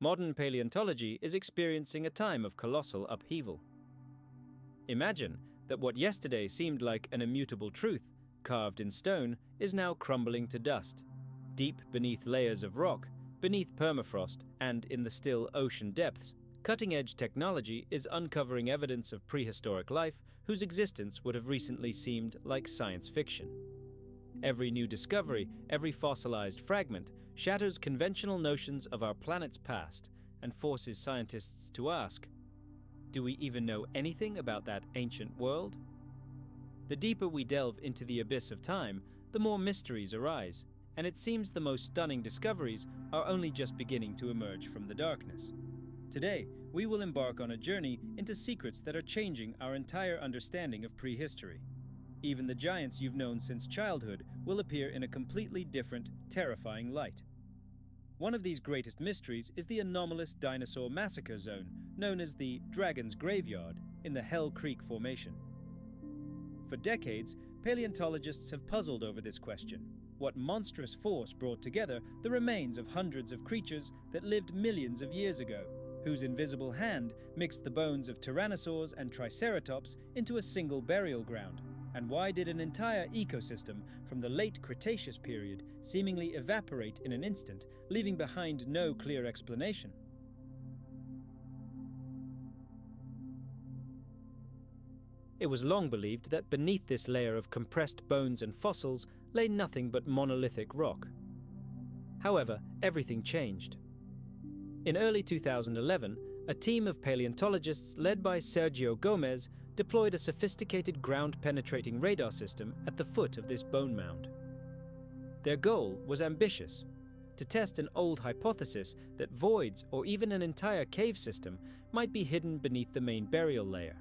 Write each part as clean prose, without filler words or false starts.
modern paleontology is experiencing a time of colossal upheaval. Imagine that what yesterday seemed like an immutable truth, carved in stone, is now crumbling to dust. Deep beneath layers of rock, beneath permafrost, and in the still ocean depths, cutting-edge technology is uncovering evidence of prehistoric life whose existence would have recently seemed like science fiction. Every new discovery, every fossilized fragment, shatters conventional notions of our planet's past and forces scientists to ask, do we even know anything about that ancient world? The deeper we delve into the abyss of time, the more mysteries arise, and it seems the most stunning discoveries are only just beginning to emerge from the darkness. Today, we will embark on a journey into secrets that are changing our entire understanding of prehistory. Even the giants you've known since childhood will appear in a completely different, terrifying light. One of these greatest mysteries is the anomalous dinosaur massacre zone, known as the Dragon's Graveyard, in the Hell Creek Formation. For decades, paleontologists have puzzled over this question. What monstrous force brought together the remains of hundreds of creatures that lived millions of years ago, whose invisible hand mixed the bones of tyrannosaurs and triceratops into a single burial ground? And why did an entire ecosystem from the late Cretaceous period seemingly evaporate in an instant, leaving behind no clear explanation? It was long believed that beneath this layer of compressed bones and fossils lay nothing but monolithic rock. However, everything changed. In early 2011, a team of paleontologists led by Sergio Gomez deployed a sophisticated ground-penetrating radar system at the foot of this bone mound. Their goal was ambitious: to test an old hypothesis that voids or even an entire cave system might be hidden beneath the main burial layer.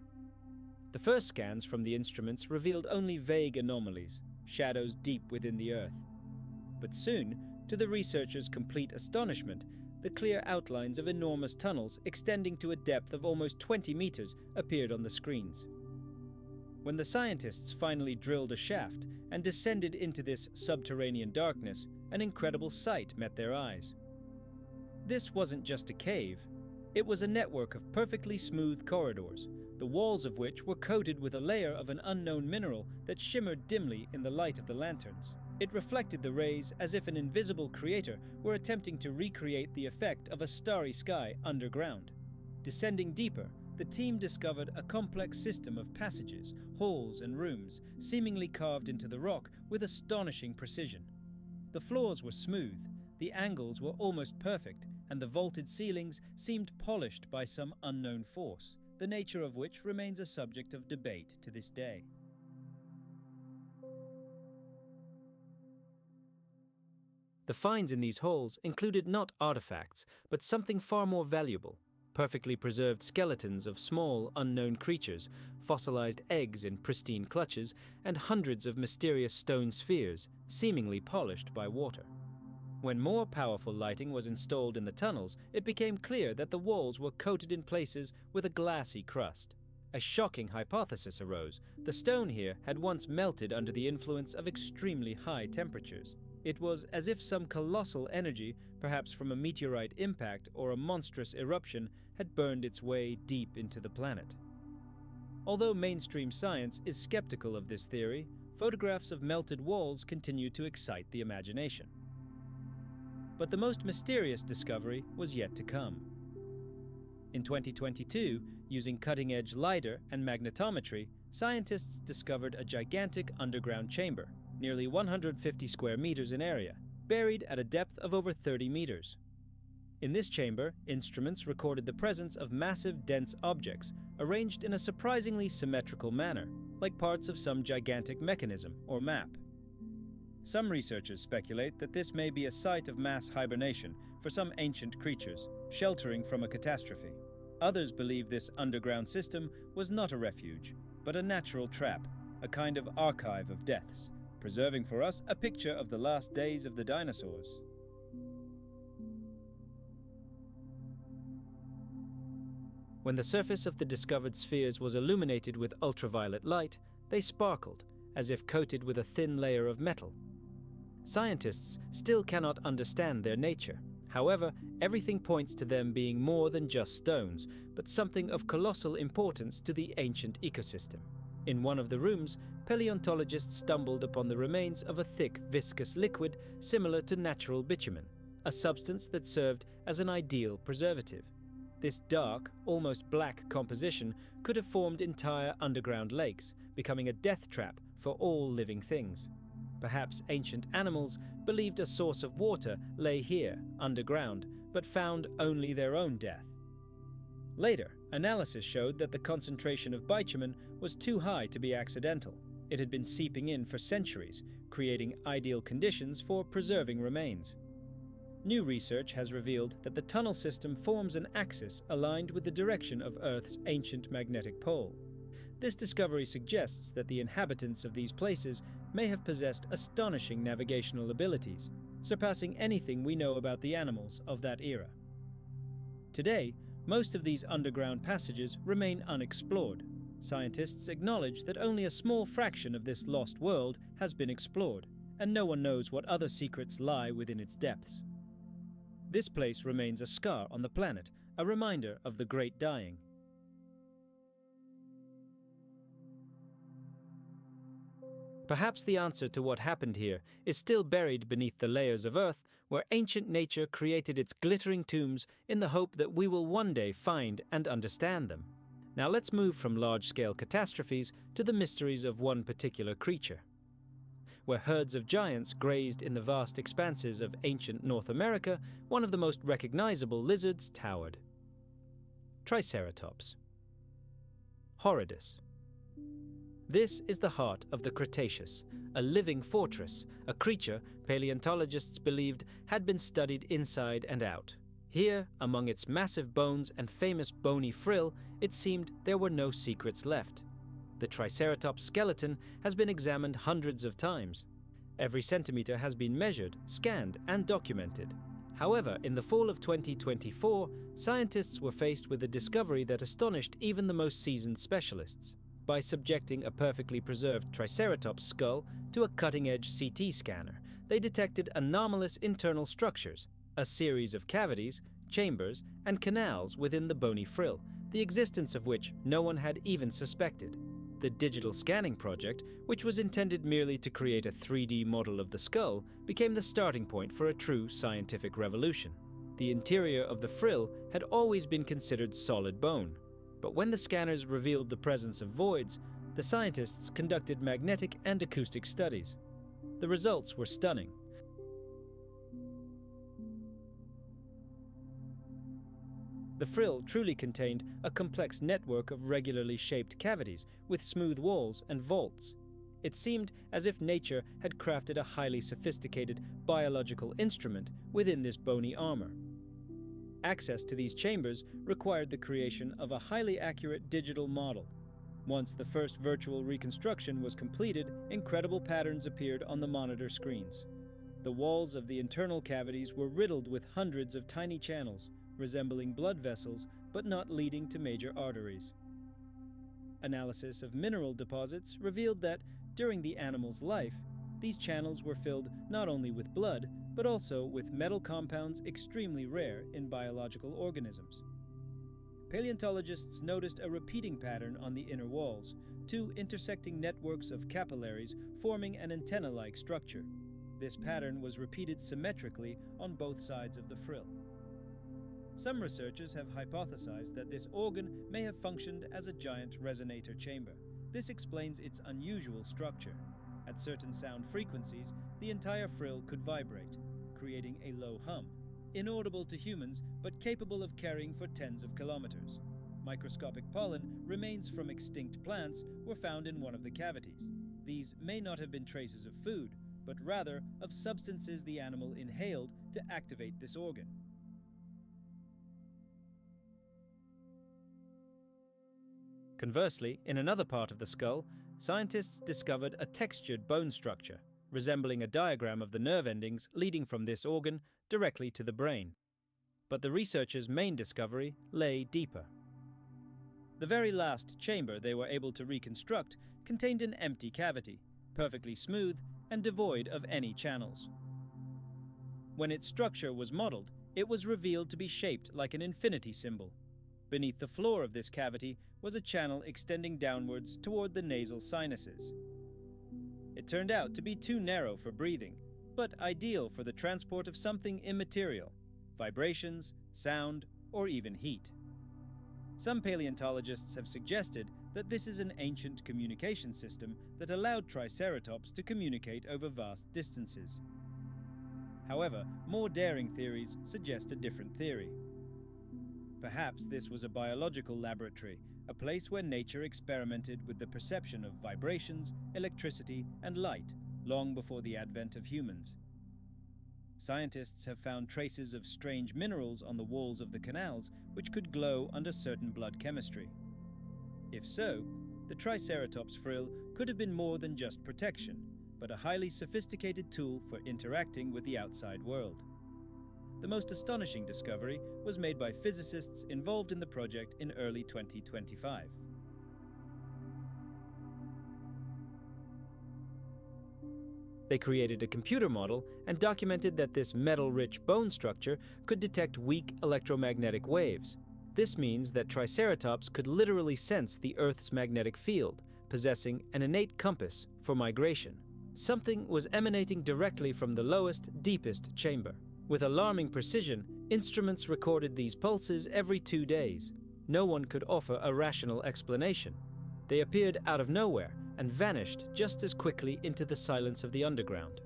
The first scans from the instruments revealed only vague anomalies, shadows deep within the earth. But soon, to the researchers' complete astonishment, the clear outlines of enormous tunnels extending to a depth of almost 20 meters appeared on the screens. When the scientists finally drilled a shaft and descended into this subterranean darkness, an incredible sight met their eyes. This wasn't just a cave. It was a network of perfectly smooth corridors, the walls of which were coated with a layer of an unknown mineral that shimmered dimly in the light of the lanterns. It reflected the rays as if an invisible creator were attempting to recreate the effect of a starry sky underground. Descending deeper, the team discovered a complex system of passages, halls, and rooms, seemingly carved into the rock with astonishing precision. The floors were smooth, the angles were almost perfect, and the vaulted ceilings seemed polished by some unknown force, the nature of which remains a subject of debate to this day. The finds in these halls included not artifacts, but something far more valuable: perfectly preserved skeletons of small, unknown creatures, fossilized eggs in pristine clutches, and hundreds of mysterious stone spheres, seemingly polished by water. When more powerful lighting was installed in the tunnels, it became clear that the walls were coated in places with a glassy crust. A shocking hypothesis arose: the stone here had once melted under the influence of extremely high temperatures. It was as if some colossal energy, perhaps from a meteorite impact or a monstrous eruption, had burned its way deep into the planet. Although mainstream science is skeptical of this theory, photographs of melted walls continue to excite the imagination. But the most mysterious discovery was yet to come. In 2022, using cutting-edge LiDAR and magnetometry, scientists discovered a gigantic underground chamber, nearly 150 square meters in area, buried at a depth of over 30 meters. In this chamber, instruments recorded the presence of massive, dense objects, arranged in a surprisingly symmetrical manner, like parts of some gigantic mechanism or map. Some researchers speculate that this may be a site of mass hibernation for some ancient creatures, sheltering from a catastrophe. Others believe this underground system was not a refuge, but a natural trap, a kind of archive of deaths, preserving for us a picture of the last days of the dinosaurs. When the surface of the discovered spheres was illuminated with ultraviolet light, they sparkled, as if coated with a thin layer of metal. Scientists still cannot understand their nature. However, everything points to them being more than just stones, but something of colossal importance to the ancient ecosystem. In one of the rooms, paleontologists stumbled upon the remains of a thick, viscous liquid similar to natural bitumen, a substance that served as an ideal preservative. This dark, almost black composition could have formed entire underground lakes, becoming a death trap for all living things. Perhaps ancient animals believed a source of water lay here, underground, but found only their own death. Later, analysis showed that the concentration of bitumen was too high to be accidental. It had been seeping in for centuries, creating ideal conditions for preserving remains. New research has revealed that the tunnel system forms an axis aligned with the direction of Earth's ancient magnetic pole. This discovery suggests that the inhabitants of these places may have possessed astonishing navigational abilities, surpassing anything we know about the animals of that era. Today, most of these underground passages remain unexplored. Scientists acknowledge that only a small fraction of this lost world has been explored, and no one knows what other secrets lie within its depths. This place remains a scar on the planet, a reminder of the Great Dying. Perhaps the answer to what happened here is still buried beneath the layers of Earth, where ancient nature created its glittering tombs in the hope that we will one day find and understand them. Now let's move from large-scale catastrophes to the mysteries of one particular creature. Where herds of giants grazed in the vast expanses of ancient North America, one of the most recognizable lizards towered. Triceratops. Horridus. This is the heart of the Cretaceous, a living fortress, a creature paleontologists believed had been studied inside and out. Here, among its massive bones and famous bony frill, it seemed there were no secrets left. The Triceratops skeleton has been examined hundreds of times. Every centimeter has been measured, scanned, and documented. However, in the fall of 2024, scientists were faced with a discovery that astonished even the most seasoned specialists. By subjecting a perfectly preserved Triceratops skull to a cutting-edge CT scanner, they detected anomalous internal structures, a series of cavities, chambers, and canals within the bony frill, the existence of which no one had even suspected. The digital scanning project, which was intended merely to create a 3D model of the skull, became the starting point for a true scientific revolution. The interior of the frill had always been considered solid bone, but when the scanners revealed the presence of voids, the scientists conducted magnetic and acoustic studies. The results were stunning. The frill truly contained a complex network of regularly shaped cavities with smooth walls and vaults. It seemed as if nature had crafted a highly sophisticated biological instrument within this bony armor. Access to these chambers required the creation of a highly accurate digital model. Once the first virtual reconstruction was completed, incredible patterns appeared on the monitor screens. The walls of the internal cavities were riddled with hundreds of tiny channels, resembling blood vessels but not leading to major arteries. Analysis of mineral deposits revealed that, during the animal's life, these channels were filled not only with blood, but also with metal compounds extremely rare in biological organisms. Paleontologists noticed a repeating pattern on the inner walls, two intersecting networks of capillaries forming an antenna-like structure. This pattern was repeated symmetrically on both sides of the frill. Some researchers have hypothesized that this organ may have functioned as a giant resonator chamber. This explains its unusual structure. At certain sound frequencies, the entire frill could vibrate, creating a low hum, inaudible to humans but capable of carrying for tens of kilometers. Microscopic pollen, remains from extinct plants, were found in one of the cavities. These may not have been traces of food, but rather of substances the animal inhaled to activate this organ. Conversely, in another part of the skull, scientists discovered a textured bone structure, resembling a diagram of the nerve endings leading from this organ directly to the brain. But the researchers' main discovery lay deeper. The very last chamber they were able to reconstruct contained an empty cavity, perfectly smooth and devoid of any channels. When its structure was modeled, it was revealed to be shaped like an infinity symbol. Beneath the floor of this cavity was a channel extending downwards toward the nasal sinuses. It turned out to be too narrow for breathing, but ideal for the transport of something immaterial, vibrations, sound, or even heat. Some paleontologists have suggested that this is an ancient communication system that allowed Triceratops to communicate over vast distances. However, more daring theories suggest a different theory. Perhaps this was a biological laboratory, a place where nature experimented with the perception of vibrations, electricity, and light long before the advent of humans. Scientists have found traces of strange minerals on the walls of the canals which could glow under certain blood chemistry. If so, the Triceratops frill could have been more than just protection, but a highly sophisticated tool for interacting with the outside world. The most astonishing discovery was made by physicists involved in the project in early 2025. They created a computer model and documented that this metal-rich bone structure could detect weak electromagnetic waves. This means that Triceratops could literally sense the Earth's magnetic field, possessing an innate compass for migration. Something was emanating directly from the lowest, deepest chamber. With alarming precision, instruments recorded these pulses every 2 days. No one could offer a rational explanation. They appeared out of nowhere and vanished just as quickly into the silence of the underground.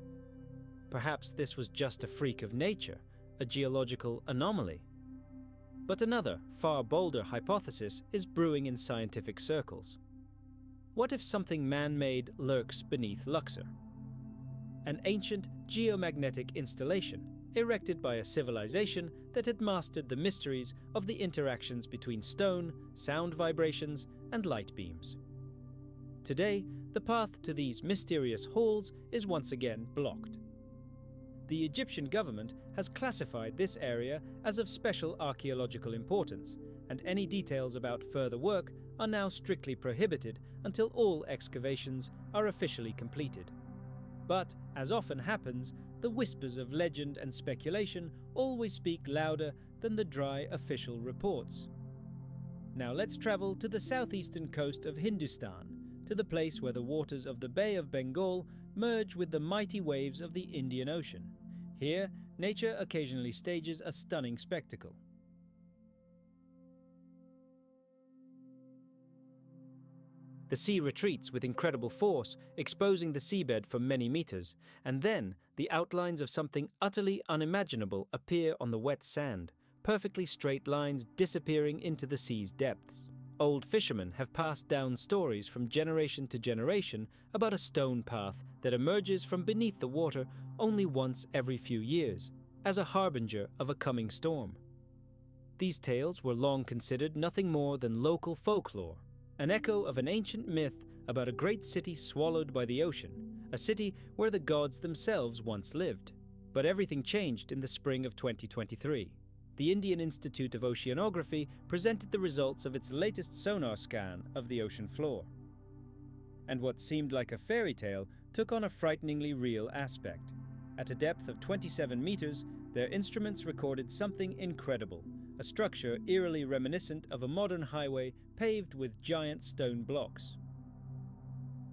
Perhaps this was just a freak of nature, a geological anomaly. But another, far bolder hypothesis is brewing in scientific circles. What if something man-made lurks beneath Luxor? An ancient geomagnetic installation erected by a civilization that had mastered the mysteries of the interactions between stone, sound vibrations, and light beams. Today, the path to these mysterious halls is once again blocked. The Egyptian government has classified this area as of special archaeological importance, and any details about further work are now strictly prohibited until all excavations are officially completed. But, as often happens, the whispers of legend and speculation always speak louder than the dry official reports. Now let's travel to the southeastern coast of Hindustan, to the place where the waters of the Bay of Bengal merge with the mighty waves of the Indian Ocean. Here, nature occasionally stages a stunning spectacle. The sea retreats with incredible force, exposing the seabed for many meters, and then the outlines of something utterly unimaginable appear on the wet sand, perfectly straight lines disappearing into the sea's depths. Old fishermen have passed down stories from generation to generation about a stone path that emerges from beneath the water only once every few years, as a harbinger of a coming storm. These tales were long considered nothing more than local folklore, an echo of an ancient myth about a great city swallowed by the ocean, a city where the gods themselves once lived. But everything changed in the spring of 2023. The Indian Institute of Oceanography presented the results of its latest sonar scan of the ocean floor. And what seemed like a fairy tale took on a frighteningly real aspect. At a depth of 27 meters, their instruments recorded something incredible, a structure eerily reminiscent of a modern highway paved with giant stone blocks.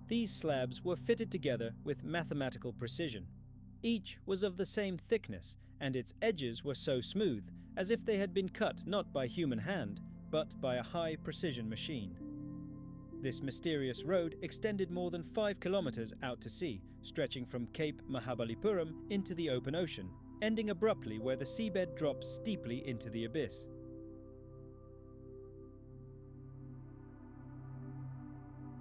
These slabs were fitted together with mathematical precision. Each was of the same thickness, and its edges were so smooth, as if they had been cut not by human hand, but by a high-precision machine. This mysterious road extended more than 5 kilometers out to sea, stretching from Cape Mahabalipuram into the open ocean, ending abruptly where the seabed drops steeply into the abyss.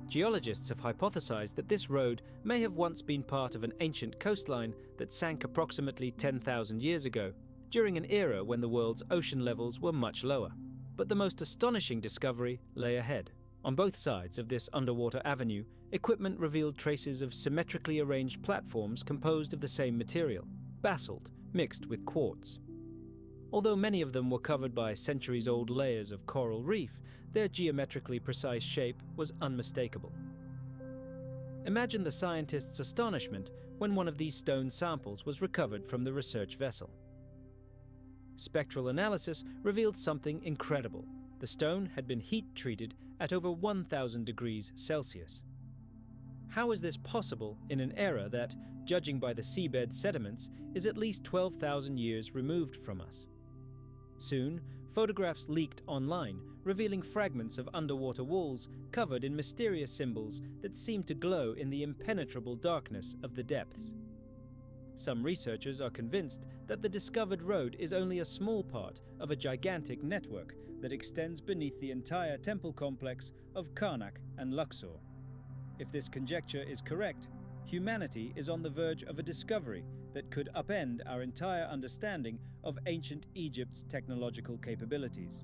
Geologists have hypothesized that this road may have once been part of an ancient coastline that sank approximately 10,000 years ago, during an era when the world's ocean levels were much lower. But the most astonishing discovery lay ahead. On both sides of this underwater avenue, equipment revealed traces of symmetrically arranged platforms composed of the same material, basalt mixed with quartz. Although many of them were covered by centuries-old layers of coral reef, their geometrically precise shape was unmistakable. Imagine the scientists' astonishment when one of these stone samples was recovered from the research vessel. Spectral analysis revealed something incredible. The stone had been heat-treated at over 1,000 degrees Celsius. How is this possible in an era that, judging by the seabed sediments, is at least 12,000 years removed from us? Soon, photographs leaked online, revealing fragments of underwater walls covered in mysterious symbols that seemed to glow in the impenetrable darkness of the depths. Some researchers are convinced that the discovered road is only a small part of a gigantic network that extends beneath the entire temple complex of Karnak and Luxor. If this conjecture is correct, humanity is on the verge of a discovery that could upend our entire understanding of ancient Egypt's technological capabilities.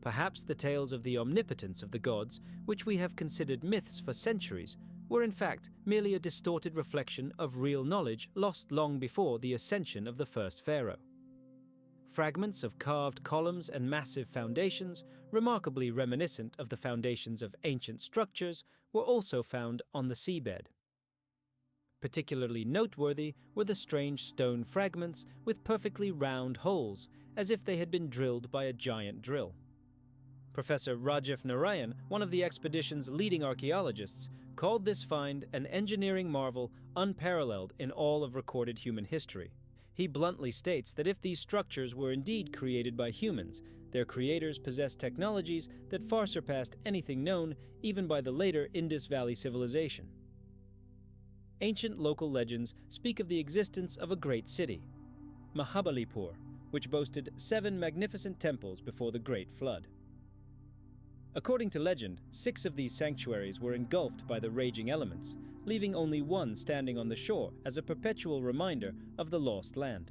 Perhaps the tales of the omnipotence of the gods, which we have considered myths for centuries, were in fact merely a distorted reflection of real knowledge lost long before the ascension of the first pharaoh. Fragments of carved columns and massive foundations, remarkably reminiscent of the foundations of ancient structures, were also found on the seabed. Particularly noteworthy were the strange stone fragments with perfectly round holes, as if they had been drilled by a giant drill. Professor Rajiv Narayan, one of the expedition's leading archaeologists, called this find an engineering marvel unparalleled in all of recorded human history. He bluntly states that if these structures were indeed created by humans, their creators possessed technologies that far surpassed anything known even by the later Indus Valley civilization. Ancient local legends speak of the existence of a great city, Mahabalipur, which boasted 7 magnificent temples before the Great Flood. According to legend, 6 of these sanctuaries were engulfed by the raging elements, leaving only one standing on the shore as a perpetual reminder of the lost land.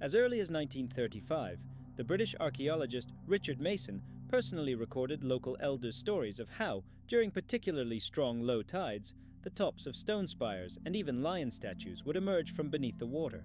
As early as 1935, the British archaeologist Richard Mason personally recorded local elders' stories of how, during particularly strong low tides, the tops of stone spires and even lion statues would emerge from beneath the water.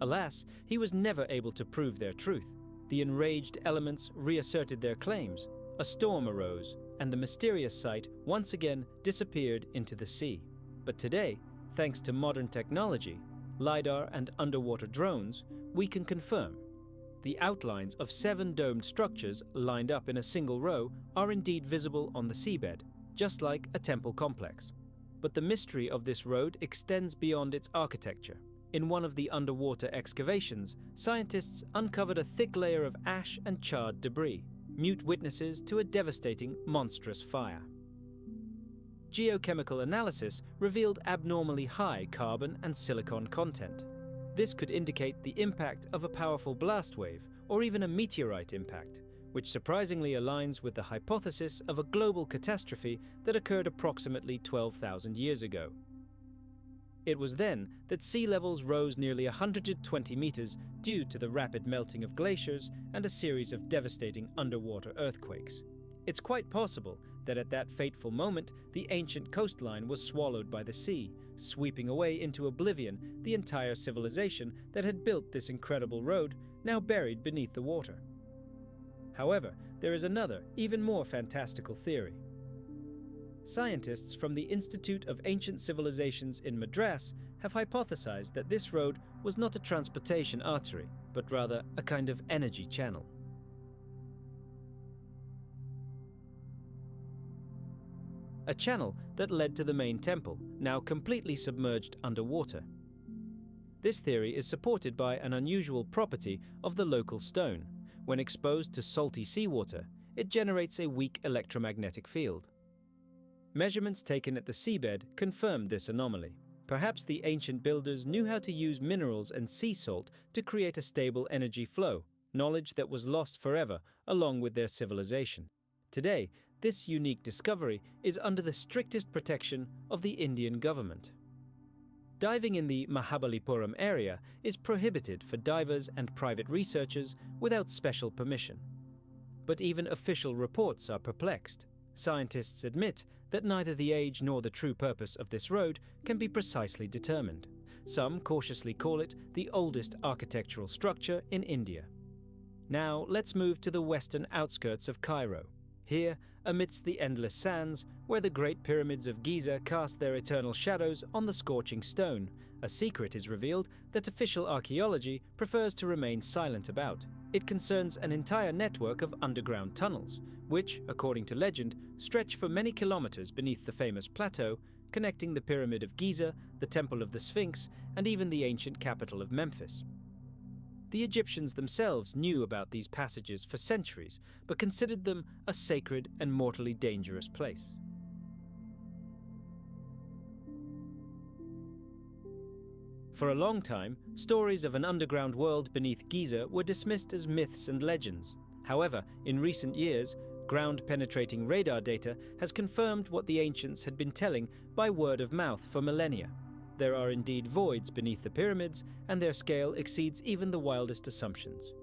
Alas, he was never able to prove their truth. The enraged elements reasserted their claims. A storm arose, and the mysterious site once again disappeared into the sea. But today, thanks to modern technology, LiDAR and underwater drones, we can confirm the outlines of 7 domed structures lined up in a single row are indeed visible on the seabed, just like a temple complex. But the mystery of this road extends beyond its architecture. In one of the underwater excavations, scientists uncovered a thick layer of ash and charred debris, mute witnesses to a devastating, monstrous fire. Geochemical analysis revealed abnormally high carbon and silicon content. This could indicate the impact of a powerful blast wave or even a meteorite impact, which surprisingly aligns with the hypothesis of a global catastrophe that occurred approximately 12,000 years ago. It was then that sea levels rose nearly 120 meters due to the rapid melting of glaciers and a series of devastating underwater earthquakes. It's quite possible that at that fateful moment, the ancient coastline was swallowed by the sea, sweeping away into oblivion the entire civilization that had built this incredible road, now buried beneath the water. However, there is another, even more fantastical theory. Scientists from the Institute of Ancient Civilizations in Madras have hypothesized that this road was not a transportation artery, but rather a kind of energy channel. A channel that led to the main temple, now completely submerged underwater. This theory is supported by an unusual property of the local stone. When exposed to salty seawater, it generates a weak electromagnetic field. Measurements taken at the seabed confirmed this anomaly. Perhaps the ancient builders knew how to use minerals and sea salt to create a stable energy flow, knowledge that was lost forever along with their civilization. Today, this unique discovery is under the strictest protection of the Indian government. Diving in the Mahabalipuram area is prohibited for divers and private researchers without special permission. But even official reports are perplexed. Scientists admit that neither the age nor the true purpose of this road can be precisely determined. Some cautiously call it the oldest architectural structure in India. Now let's move to the western outskirts of Cairo. Here, amidst the endless sands where the Great Pyramids of Giza cast their eternal shadows on the scorching stone, a secret is revealed that official archaeology prefers to remain silent about. It concerns an entire network of underground tunnels, which, according to legend, stretch for many kilometers beneath the famous plateau, connecting the Pyramid of Giza, the Temple of the Sphinx, and even the ancient capital of Memphis. The Egyptians themselves knew about these passages for centuries, but considered them a sacred and mortally dangerous place. For a long time, stories of an underground world beneath Giza were dismissed as myths and legends. However, in recent years, ground-penetrating radar data has confirmed what the ancients had been telling by word of mouth for millennia. There are indeed voids beneath the pyramids, and their scale exceeds even the wildest assumptions.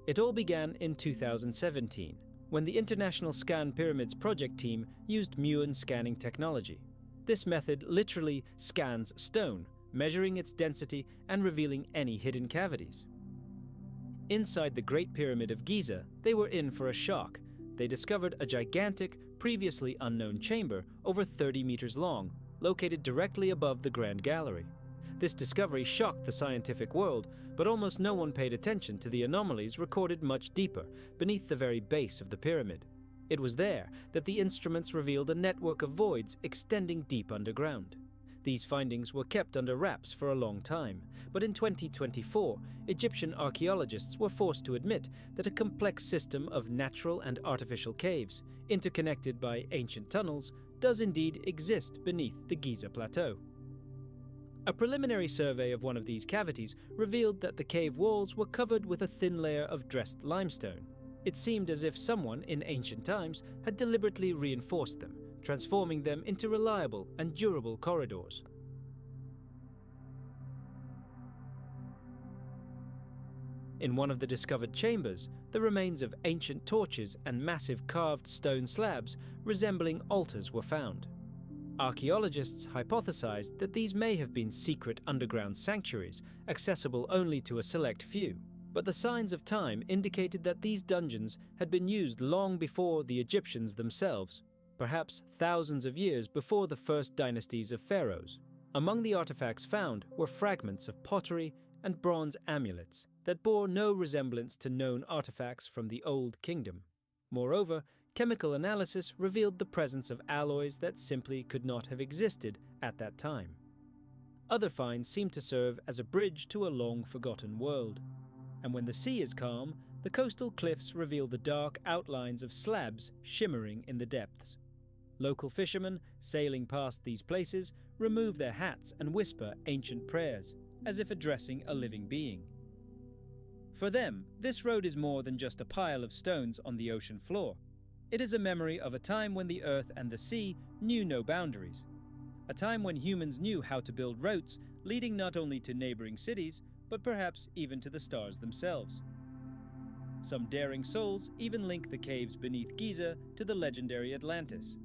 It all began in 2017, when the International Scan Pyramids project team used muon scanning technology. This method literally scans stone, measuring its density and revealing any hidden cavities. Inside the Great Pyramid of Giza, they were in for a shock. They discovered a gigantic, previously unknown chamber over 30 meters long, located directly above the Grand Gallery. This discovery shocked the scientific world, but almost no one paid attention to the anomalies recorded much deeper, beneath the very base of the pyramid. It was there that the instruments revealed a network of voids extending deep underground. These findings were kept under wraps for a long time, but in 2024, Egyptian archaeologists were forced to admit that a complex system of natural and artificial caves, interconnected by ancient tunnels, does indeed exist beneath the Giza Plateau. A preliminary survey of one of these cavities revealed that the cave walls were covered with a thin layer of dressed limestone. It seemed as if someone in ancient times had deliberately reinforced them, transforming them into reliable and durable corridors. In one of the discovered chambers, the remains of ancient torches and massive carved stone slabs resembling altars were found. Archaeologists hypothesized that these may have been secret underground sanctuaries, accessible only to a select few. But the signs of time indicated that these dungeons had been used long before the Egyptians themselves, perhaps thousands of years before the first dynasties of pharaohs. Among the artifacts found were fragments of pottery and bronze amulets that bore no resemblance to known artifacts from the Old Kingdom. Moreover, chemical analysis revealed the presence of alloys that simply could not have existed at that time. Other finds seem to serve as a bridge to a long-forgotten world. And when the sea is calm, the coastal cliffs reveal the dark outlines of slabs shimmering in the depths. Local fishermen, sailing past these places, remove their hats and whisper ancient prayers, as if addressing a living being. For them, this road is more than just a pile of stones on the ocean floor. It is a memory of a time when the earth and the sea knew no boundaries. A time when humans knew how to build routes leading not only to neighboring cities, but perhaps even to the stars themselves. Some daring souls even link the caves beneath Giza to the legendary Atlantis.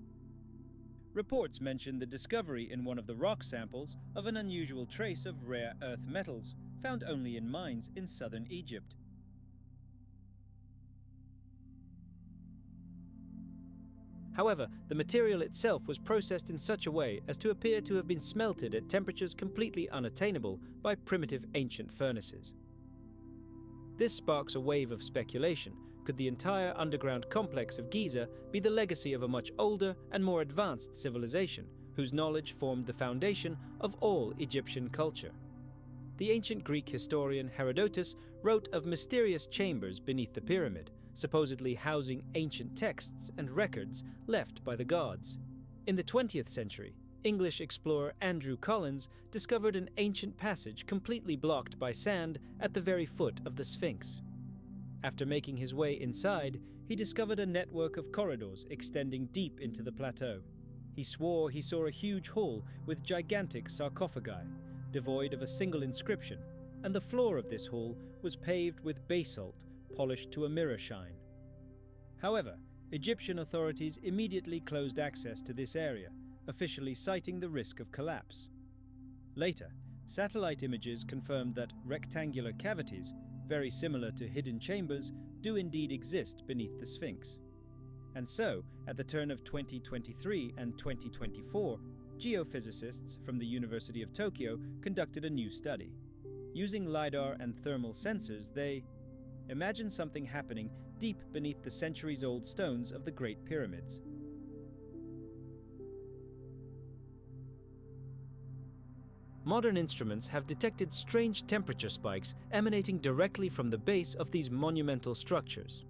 Reports mention the discovery in one of the rock samples of an unusual trace of rare earth metals, found only in mines in southern Egypt. However, the material itself was processed in such a way as to appear to have been smelted at temperatures completely unattainable by primitive ancient furnaces. This sparks a wave of speculation. Could the entire underground complex of Giza be the legacy of a much older and more advanced civilization, whose knowledge formed the foundation of all Egyptian culture? The ancient Greek historian Herodotus wrote of mysterious chambers beneath the pyramid, supposedly housing ancient texts and records left by the gods. In the 20th century, English explorer Andrew Collins discovered an ancient passage completely blocked by sand at the very foot of the Sphinx. After making his way inside, he discovered a network of corridors extending deep into the plateau. He swore he saw a huge hall with gigantic sarcophagi, devoid of a single inscription, and the floor of this hall was paved with basalt polished to a mirror shine. However, Egyptian authorities immediately closed access to this area, officially citing the risk of collapse. Later, satellite images confirmed that rectangular cavities, very similar to hidden chambers, do indeed exist beneath the Sphinx. And so, at the turn of 2023 and 2024, geophysicists from the University of Tokyo conducted a new study. Using LiDAR and thermal sensors, they imagined something happening deep beneath the centuries-old stones of the Great Pyramids. Modern instruments have detected strange temperature spikes emanating directly from the base of these monumental structures.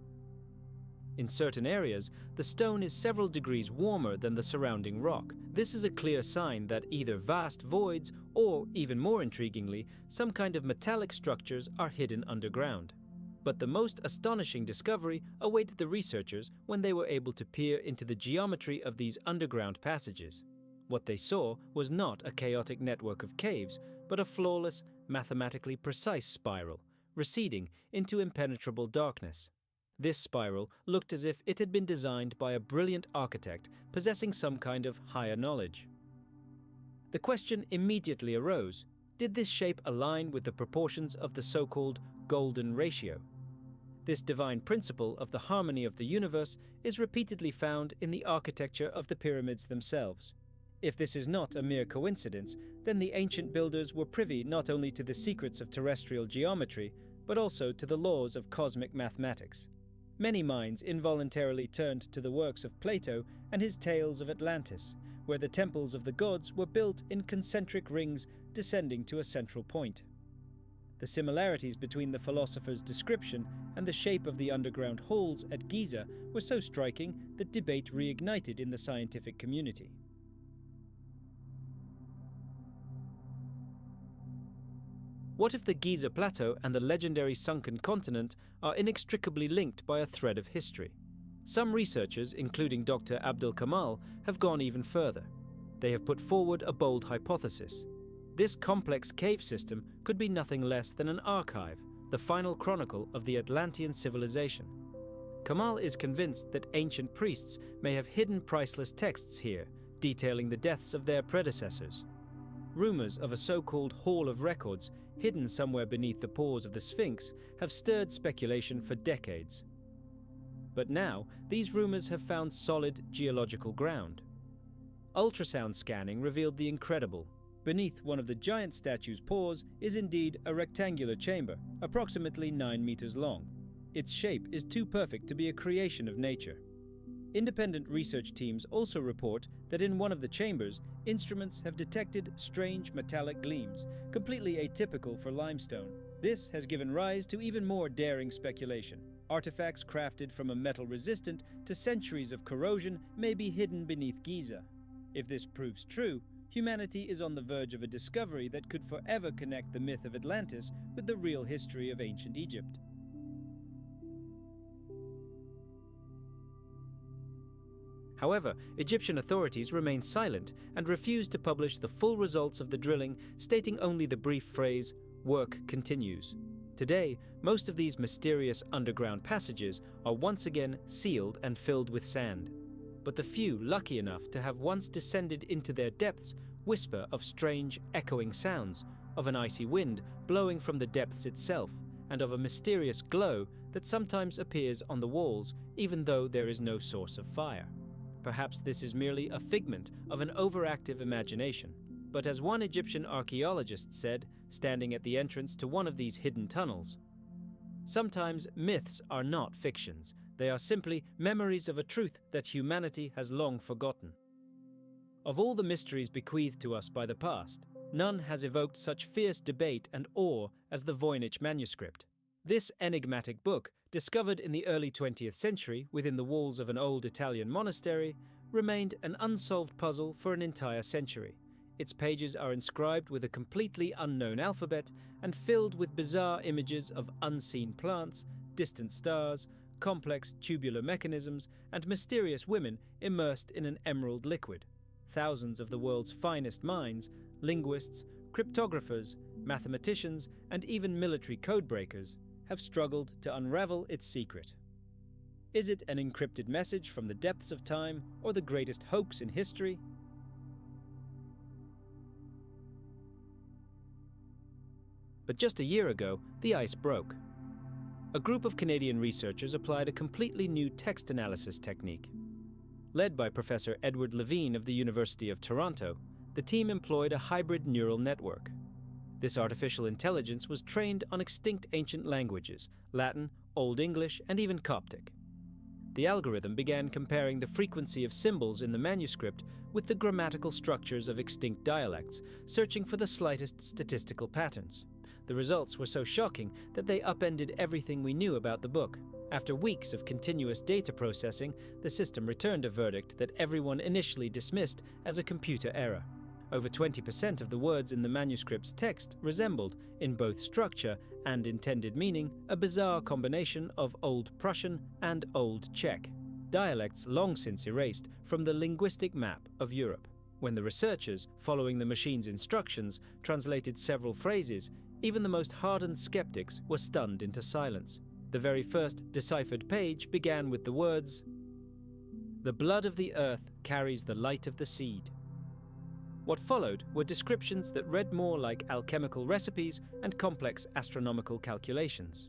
In certain areas, the stone is several degrees warmer than the surrounding rock. This is a clear sign that either vast voids or, even more intriguingly, some kind of metallic structures are hidden underground. But the most astonishing discovery awaited the researchers when they were able to peer into the geometry of these underground passages. What they saw was not a chaotic network of caves, but a flawless, mathematically precise spiral, receding into impenetrable darkness. This spiral looked as if it had been designed by a brilliant architect possessing some kind of higher knowledge. The question immediately arose: did this shape align with the proportions of the so-called golden ratio? This divine principle of the harmony of the universe is repeatedly found in the architecture of the pyramids themselves. If this is not a mere coincidence, then the ancient builders were privy not only to the secrets of terrestrial geometry, but also to the laws of cosmic mathematics. Many minds involuntarily turned to the works of Plato and his tales of Atlantis, where the temples of the gods were built in concentric rings descending to a central point. The similarities between the philosopher's description and the shape of the underground halls at Giza were so striking that debate reignited in the scientific community. What if the Giza Plateau and the legendary sunken continent are inextricably linked by a thread of history? Some researchers, including Dr. Abdul Kamal, have gone even further. They have put forward a bold hypothesis. This complex cave system could be nothing less than an archive, the final chronicle of the Atlantean civilization. Kamal is convinced that ancient priests may have hidden priceless texts here, detailing the deaths of their predecessors. Rumors of a so-called Hall of Records, hidden somewhere beneath the pores of the Sphinx, have stirred speculation for decades. But now, these rumors have found solid geological ground. Ultrasound scanning revealed the incredible. Beneath one of the giant statue's pores is indeed a rectangular chamber, approximately 9 meters long. Its shape is too perfect to be a creation of nature. Independent research teams also report that in one of the chambers, instruments have detected strange metallic gleams, completely atypical for limestone. This has given rise to even more daring speculation. Artifacts crafted from a metal resistant to centuries of corrosion may be hidden beneath Giza. If this proves true, humanity is on the verge of a discovery that could forever connect the myth of Atlantis with the real history of ancient Egypt. However, Egyptian authorities remain silent and refuse to publish the full results of the drilling, stating only the brief phrase, "Work continues." Today, most of these mysterious underground passages are once again sealed and filled with sand. But the few lucky enough to have once descended into their depths whisper of strange, echoing sounds, of an icy wind blowing from the depths itself, and of a mysterious glow that sometimes appears on the walls even though there is no source of fire. Perhaps this is merely a figment of an overactive imagination. But as one Egyptian archaeologist said, standing at the entrance to one of these hidden tunnels, "Sometimes myths are not fictions. They are simply memories of a truth that humanity has long forgotten." Of all the mysteries bequeathed to us by the past, none has evoked such fierce debate and awe as the Voynich manuscript. This enigmatic book, discovered in the early 20th century within the walls of an old Italian monastery, remained an unsolved puzzle for an entire century. Its pages are inscribed with a completely unknown alphabet and filled with bizarre images of unseen plants, distant stars, complex tubular mechanisms, and mysterious women immersed in an emerald liquid. Thousands of the world's finest minds, linguists, cryptographers, mathematicians, and even military codebreakers have struggled to unravel its secret. Is it an encrypted message from the depths of time or the greatest hoax in history? But just a year ago, the ice broke. a group of Canadian researchers applied a completely new text analysis technique. Led by Professor Edward Levine of the University of Toronto, the team employed a hybrid neural network. This artificial intelligence was trained on extinct ancient languages, Latin, Old English, and even Coptic. The algorithm began comparing the frequency of symbols in the manuscript with the grammatical structures of extinct dialects, searching for the slightest statistical patterns. The results were so shocking that they upended everything we knew about the book. After weeks of continuous data processing, the system returned a verdict that everyone initially dismissed as a computer error. Over 20% of the words in the manuscript's text resembled, in both structure and intended meaning, a bizarre combination of Old Prussian and Old Czech, dialects long since erased from the linguistic map of Europe. When the researchers, following the machine's instructions, translated several phrases, even the most hardened skeptics were stunned into silence. The very first deciphered page began with the words, "The blood of the earth carries the light of the seed." What followed were descriptions that read more like alchemical recipes and complex astronomical calculations.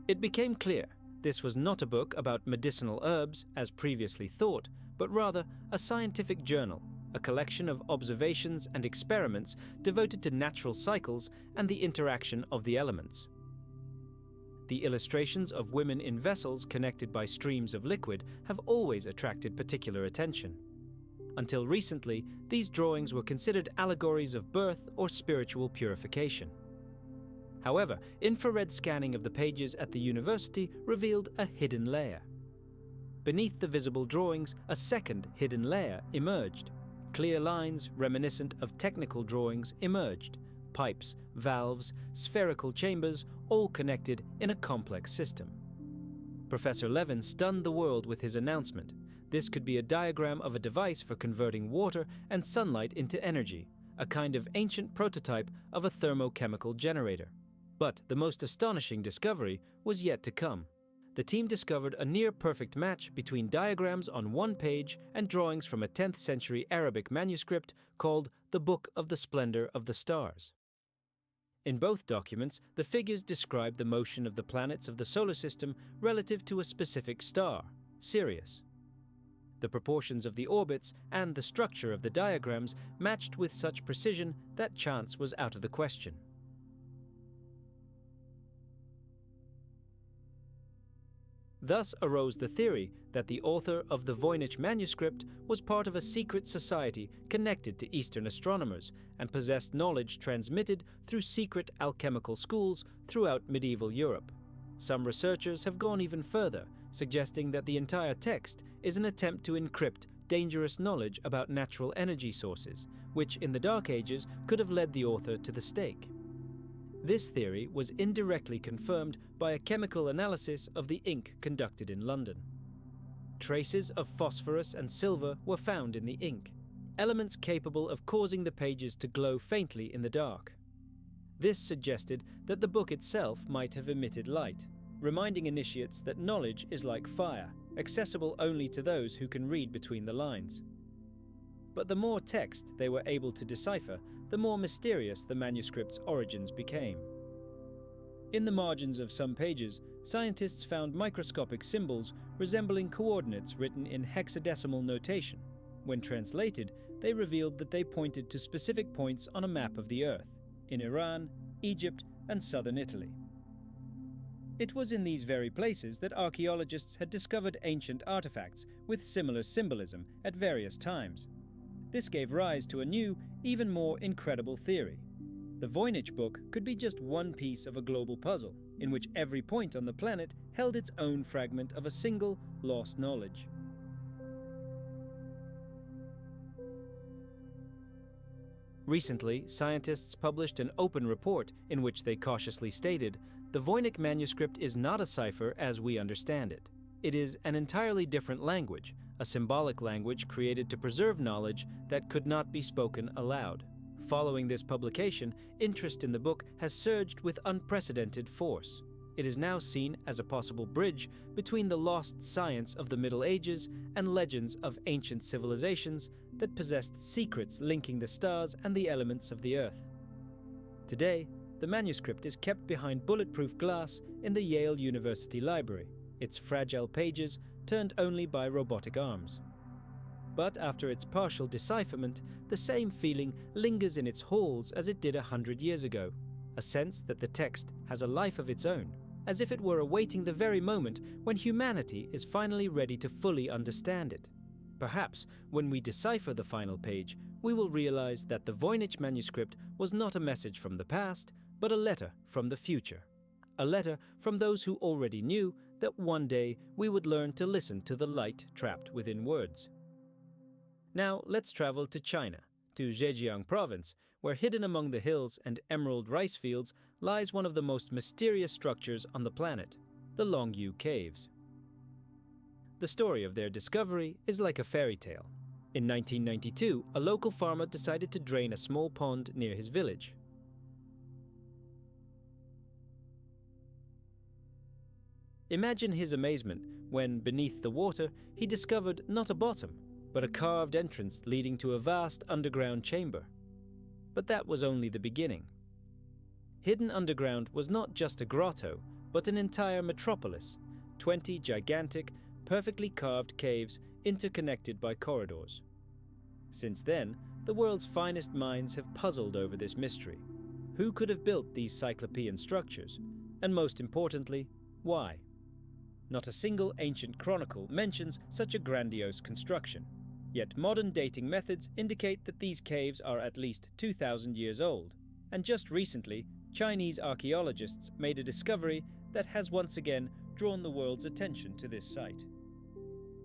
It became clear this was not a book about medicinal herbs, as previously thought, but rather a scientific journal, a collection of observations and experiments devoted to natural cycles and the interaction of the elements. The illustrations of women in vessels connected by streams of liquid have always attracted particular attention. Until recently, these drawings were considered allegories of birth or spiritual purification. However, infrared scanning of the pages at the university revealed a hidden layer. Beneath the visible drawings, a second hidden layer emerged. Clear lines reminiscent of technical drawings emerged. Pipes, valves, spherical chambers, all connected in a complex system. Professor Levin stunned the world with his announcement. This could be a diagram of a device for converting water and sunlight into energy, a kind of ancient prototype of a thermochemical generator. But the most astonishing discovery was yet to come. The team discovered a near-perfect match between diagrams on one page and drawings from a 10th century Arabic manuscript called the Book of the Splendor of the Stars. In both documents, the figures describe the motion of the planets of the solar system relative to a specific star, Sirius. The proportions of the orbits and the structure of the diagrams matched with such precision that chance was out of the question. Thus arose the theory that the author of the Voynich manuscript was part of a secret society connected to Eastern astronomers and possessed knowledge transmitted through secret alchemical schools throughout medieval Europe. Some researchers have gone even further, suggesting that the entire text is an attempt to encrypt dangerous knowledge about natural energy sources, which in the Dark Ages could have led the author to the stake. This theory was indirectly confirmed by a chemical analysis of the ink conducted in London. Traces of phosphorus and silver were found in the ink, elements capable of causing the pages to glow faintly in the dark. This suggested that the book itself might have emitted light, reminding initiates that knowledge is like fire, accessible only to those who can read between the lines. But the more text they were able to decipher, the more mysterious the manuscript's origins became. In the margins of some pages, scientists found microscopic symbols resembling coordinates written in hexadecimal notation. When translated, they revealed that they pointed to specific points on a map of the Earth, in Iran, Egypt, and southern Italy. It was in these very places that archaeologists had discovered ancient artifacts with similar symbolism at various times. This gave rise to a new, even more incredible theory. The Voynich book could be just one piece of a global puzzle, in which every point on the planet held its own fragment of a single, lost knowledge. Recently, scientists published an open report in which they cautiously stated, "The Voynich manuscript is not a cipher as we understand it. It is an entirely different language, a symbolic language created to preserve knowledge that could not be spoken aloud." Following this publication, interest in the book has surged with unprecedented force. It is now seen as a possible bridge between the lost science of the Middle Ages and legends of ancient civilizations that possessed secrets linking the stars and the elements of the Earth. Today, the manuscript is kept behind bulletproof glass in the Yale University Library, its fragile pages turned only by robotic arms. But after its partial decipherment, the same feeling lingers in its halls as it did 100 years ago, a sense that the text has a life of its own, as if it were awaiting the very moment when humanity is finally ready to fully understand it. Perhaps when we decipher the final page, we will realize that the Voynich manuscript was not a message from the past, but a letter from the future. A letter from those who already knew that one day we would learn to listen to the light trapped within words. Now let's travel to China, to Zhejiang province, where hidden among the hills and emerald rice fields lies one of the most mysterious structures on the planet, the Longyu Caves. The story of their discovery is like a fairy tale. In 1992, a local farmer decided to drain a small pond near his village. Imagine his amazement when, beneath the water, he discovered not a bottom, but a carved entrance leading to a vast underground chamber. But that was only the beginning. Hidden underground was not just a grotto, but an entire metropolis, 20 gigantic, perfectly carved caves interconnected by corridors. Since then, the world's finest minds have puzzled over this mystery. Who could have built these cyclopean structures? And most importantly, why? Not a single ancient chronicle mentions such a grandiose construction. Yet modern dating methods indicate that these caves are at least 2,000 years old. And just recently, Chinese archaeologists made a discovery that has once again drawn the world's attention to this site.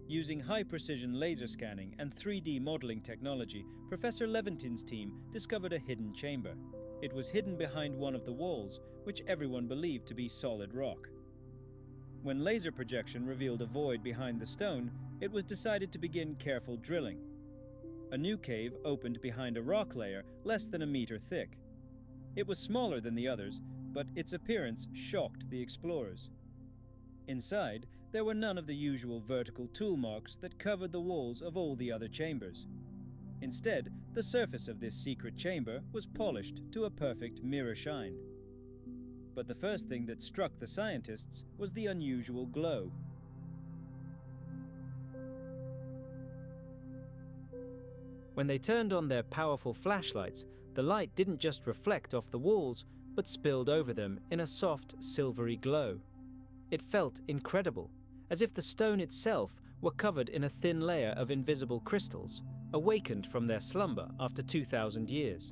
Using high-precision laser scanning and 3D modeling technology, Professor Leventin's team discovered a hidden chamber. It was hidden behind one of the walls, which everyone believed to be solid rock. When laser projection revealed a void behind the stone, it was decided to begin careful drilling. A new cave opened behind a rock layer less than a meter thick. It was smaller than the others, but its appearance shocked the explorers. Inside, there were none of the usual vertical tool marks that covered the walls of all the other chambers. Instead, the surface of this secret chamber was polished to a perfect mirror shine. But the first thing that struck the scientists was the unusual glow. When they turned on their powerful flashlights, the light didn't just reflect off the walls, but spilled over them in a soft, silvery glow. It felt incredible, as if the stone itself were covered in a thin layer of invisible crystals, awakened from their slumber after 2,000 years.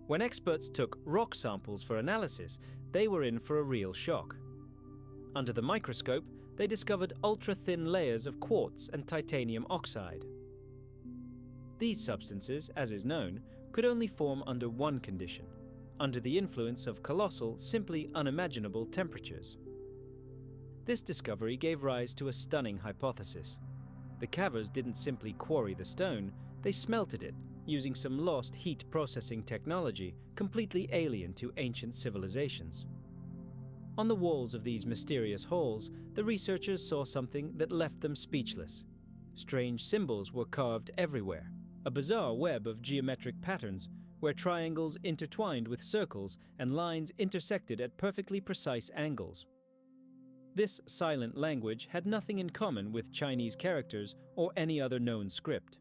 When experts took rock samples for analysis, they were in for a real shock. Under the microscope, they discovered ultra-thin layers of quartz and titanium oxide. These substances, as is known, could only form under one condition, under the influence of colossal, simply unimaginable temperatures. This discovery gave rise to a stunning hypothesis. The cavers didn't simply quarry the stone, they smelted it, using some lost heat processing technology completely alien to ancient civilizations. On the walls of these mysterious halls, the researchers saw something that left them speechless. Strange symbols were carved everywhere, a bizarre web of geometric patterns where triangles intertwined with circles and lines intersected at perfectly precise angles. This silent language had nothing in common with Chinese characters or any other known script.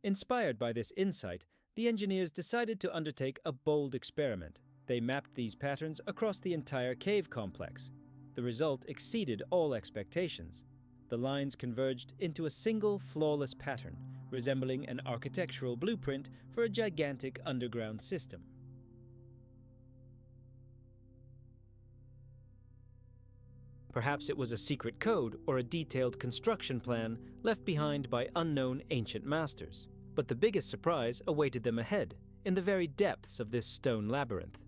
Inspired by this insight, the engineers decided to undertake a bold experiment. They mapped these patterns across the entire cave complex. The result exceeded all expectations. The lines converged into a single flawless pattern, resembling an architectural blueprint for a gigantic underground system. Perhaps it was a secret code or a detailed construction plan left behind by unknown ancient masters. But the biggest surprise awaited them ahead, in the very depths of this stone labyrinth.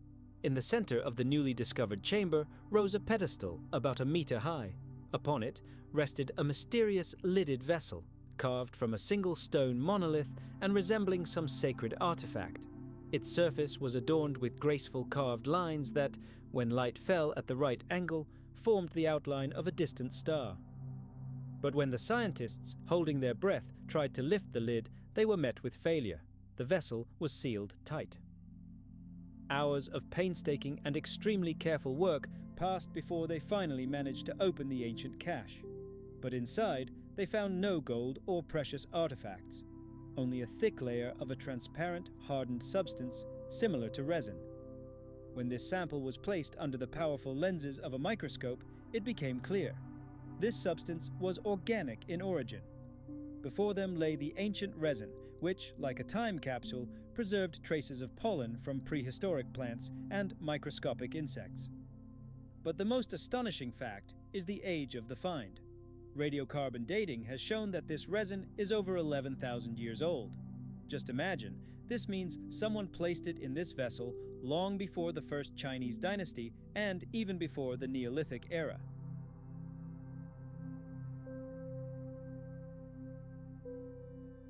In the center of the newly discovered chamber rose a pedestal about a meter high. Upon it rested a mysterious lidded vessel, carved from a single stone monolith and resembling some sacred artifact. Its surface was adorned with graceful carved lines that, when light fell at the right angle, formed the outline of a distant star. But when the scientists, holding their breath, tried to lift the lid, they were met with failure. The vessel was sealed tight. Hours of painstaking and extremely careful work passed before they finally managed to open the ancient cache. But inside, they found no gold or precious artifacts, only a thick layer of a transparent, hardened substance similar to resin. When this sample was placed under the powerful lenses of a microscope, it became clear. This substance was organic in origin. Before them lay the ancient resin, which, like a time capsule, preserved traces of pollen from prehistoric plants and microscopic insects. But the most astonishing fact is the age of the find. Radiocarbon dating has shown that this resin is over 11,000 years old. Just imagine, this means someone placed it in this vessel long before the first Chinese dynasty and even before the Neolithic era.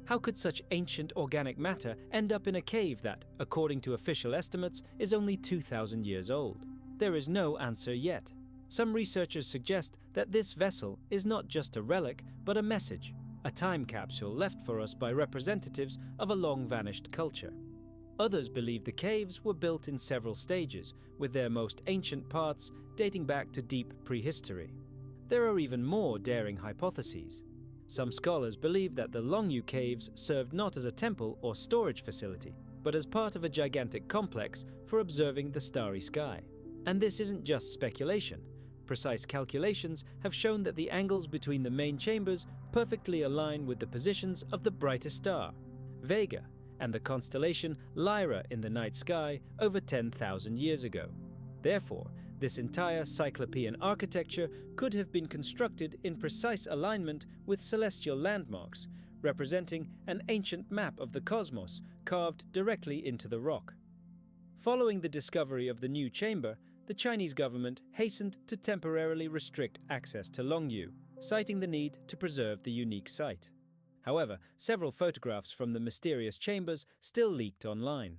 How could such ancient organic matter end up in a cave that, according to official estimates, is only 2,000 years old? There is no answer yet. Some researchers suggest that this vessel is not just a relic, but a message, a time capsule left for us by representatives of a long-vanished culture. Others believe the caves were built in several stages, with their most ancient parts dating back to deep prehistory. There are even more daring hypotheses. Some scholars believe that the Longyu Caves served not as a temple or storage facility, but as part of a gigantic complex for observing the starry sky. And this isn't just speculation. Precise calculations have shown that the angles between the main chambers perfectly align with the positions of the brightest star, Vega, and the constellation Lyra in the night sky over 10,000 years ago. Therefore, this entire Cyclopean architecture could have been constructed in precise alignment with celestial landmarks, representing an ancient map of the cosmos carved directly into the rock. Following the discovery of the new chamber, the Chinese government hastened to temporarily restrict access to Longyu, citing the need to preserve the unique site. However, several photographs from the mysterious chambers still leaked online.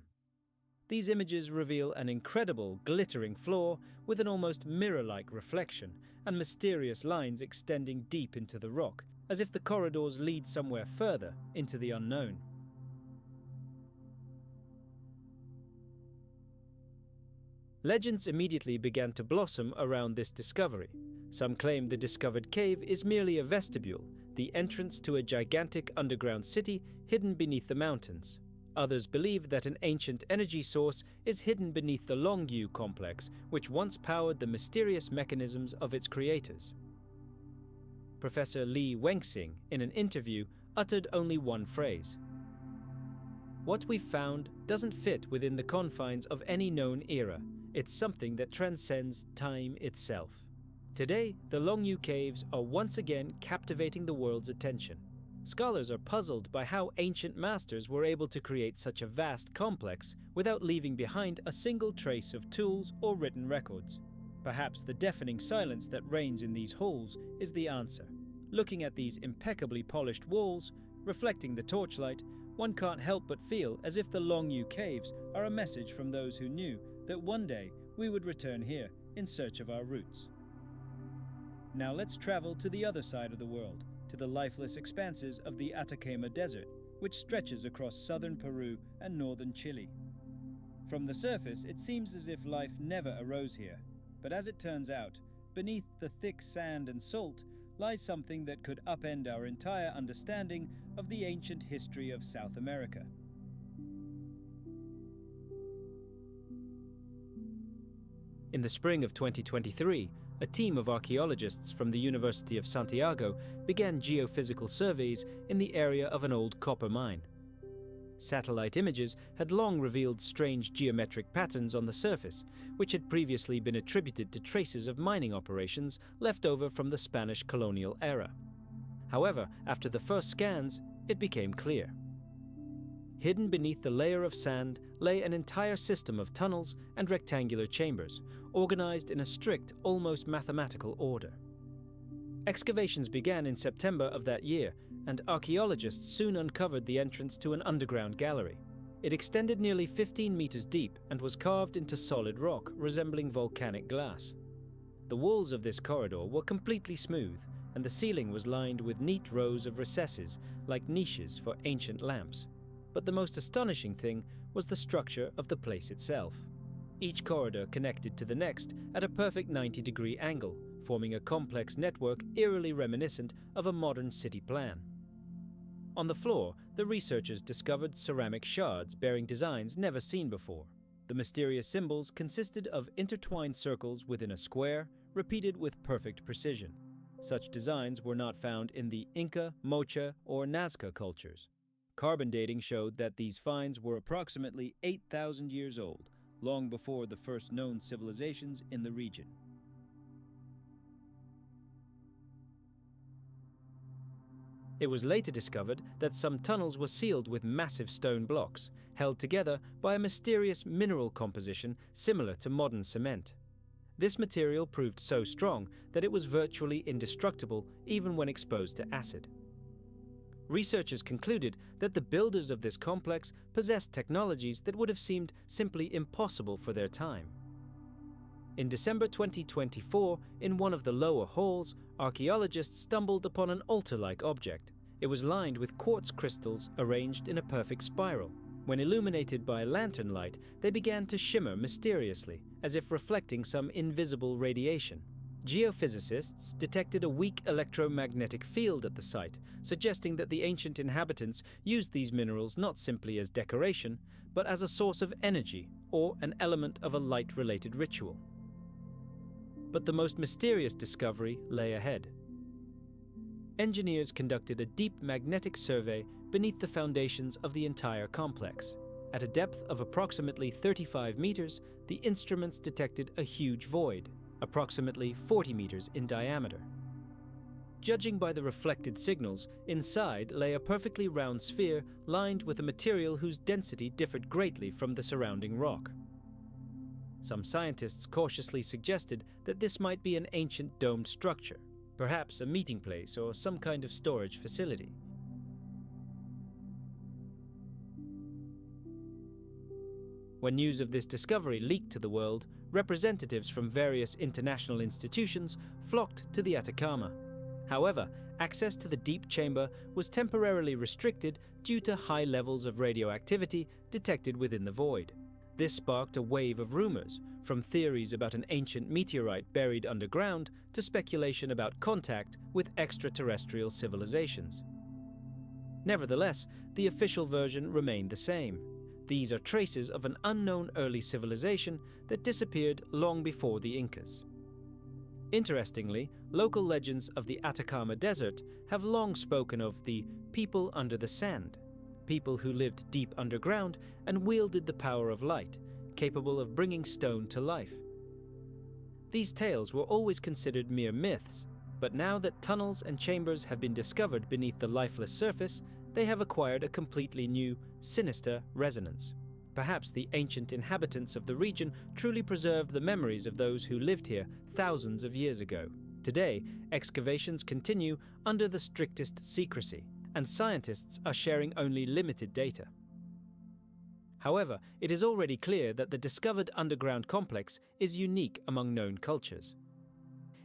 These images reveal an incredible, glittering floor with an almost mirror-like reflection and mysterious lines extending deep into the rock, as if the corridors lead somewhere further into the unknown. Legends immediately began to blossom around this discovery. Some claim the discovered cave is merely a vestibule, the entrance to a gigantic underground city hidden beneath the mountains. Others believe that an ancient energy source is hidden beneath the Longyu complex, which once powered the mysterious mechanisms of its creators. Professor Li Wenxing, in an interview, uttered only one phrase: "What we've found doesn't fit within the confines of any known era. It's something that transcends time itself." Today, the Longyu Caves are once again captivating the world's attention. Scholars are puzzled by how ancient masters were able to create such a vast complex without leaving behind a single trace of tools or written records. Perhaps the deafening silence that reigns in these halls is the answer. Looking at these impeccably polished walls, reflecting the torchlight, one can't help but feel as if the Longyu Caves are a message from those who knew that one day we would return here in search of our roots. Now let's travel to the other side of the world, to the lifeless expanses of the Atacama Desert, which stretches across southern Peru and northern Chile. From the surface, it seems as if life never arose here, but as it turns out, beneath the thick sand and salt lies something that could upend our entire understanding of the ancient history of South America. In the spring of 2023, a team of archaeologists from the University of Santiago began geophysical surveys in the area of an old copper mine. Satellite images had long revealed strange geometric patterns on the surface, which had previously been attributed to traces of mining operations left over from the Spanish colonial era. However, after the first scans, it became clear. Hidden beneath the layer of sand lay an entire system of tunnels and rectangular chambers, organized in a strict, almost mathematical order. Excavations began in September of that year, and archaeologists soon uncovered the entrance to an underground gallery. It extended nearly 15 meters deep and was carved into solid rock resembling volcanic glass. The walls of this corridor were completely smooth, and the ceiling was lined with neat rows of recesses like niches for ancient lamps. But the most astonishing thing was the structure of the place itself. each corridor connected to the next at a perfect 90-degree angle, forming a complex network eerily reminiscent of a modern city plan. On the floor, the researchers discovered ceramic shards bearing designs never seen before. The mysterious symbols consisted of intertwined circles within a square, repeated with perfect precision. Such designs were not found in the Inca, Mocha, or Nazca cultures. Carbon dating showed that these finds were approximately 8,000 years old, long before the first known civilizations in the region. It was later discovered that some tunnels were sealed with massive stone blocks, held together by a mysterious mineral composition similar to modern cement. This material proved so strong that it was virtually indestructible even when exposed to acid. Researchers concluded that the builders of this complex possessed technologies that would have seemed simply impossible for their time. In December 2024, in one of the lower halls, archaeologists stumbled upon an altar-like object. It was lined with quartz crystals arranged in a perfect spiral. When illuminated by lantern light, they began to shimmer mysteriously, as if reflecting some invisible radiation. Geophysicists detected a weak electromagnetic field at the site, suggesting that the ancient inhabitants used these minerals not simply as decoration, but as a source of energy or an element of a light-related ritual. But the most mysterious discovery lay ahead. Engineers conducted a deep magnetic survey beneath the foundations of the entire complex. At a depth of approximately 35 meters, the instruments detected a huge void, approximately 40 meters in diameter. Judging by the reflected signals, inside lay a perfectly round sphere lined with a material whose density differed greatly from the surrounding rock. Some scientists cautiously suggested that this might be an ancient domed structure, perhaps a meeting place or some kind of storage facility. When news of this discovery leaked to the world, representatives from various international institutions flocked to the Atacama. However, access to the deep chamber was temporarily restricted due to high levels of radioactivity detected within the void. This sparked a wave of rumors, from theories about an ancient meteorite buried underground to speculation about contact with extraterrestrial civilizations. Nevertheless, the official version remained the same. These are traces of an unknown early civilization that disappeared long before the Incas. Interestingly, local legends of the Atacama Desert have long spoken of the people under the sand, people who lived deep underground and wielded the power of light, capable of bringing stone to life. These tales were always considered mere myths, but now that tunnels and chambers have been discovered beneath the lifeless surface, they have acquired a completely new, sinister resonance. Perhaps the ancient inhabitants of the region truly preserved the memories of those who lived here thousands of years ago. Today, excavations continue under the strictest secrecy, and scientists are sharing only limited data. However, it is already clear that the discovered underground complex is unique among known cultures.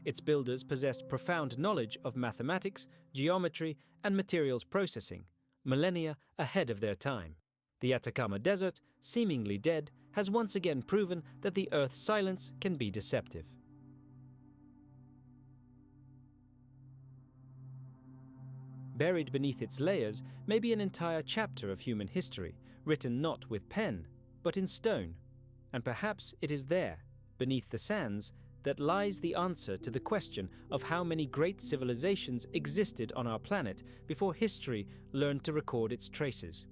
Its builders possessed profound knowledge of mathematics, geometry, and materials processing, millennia ahead of their time. The Atacama Desert, seemingly dead, has once again proven that the Earth's silence can be deceptive. Buried beneath its layers may be an entire chapter of human history, written not with pen, but in stone. And perhaps it is there, beneath the sands, that lies the answer to the question of how many great civilizations existed on our planet before history learned to record its traces.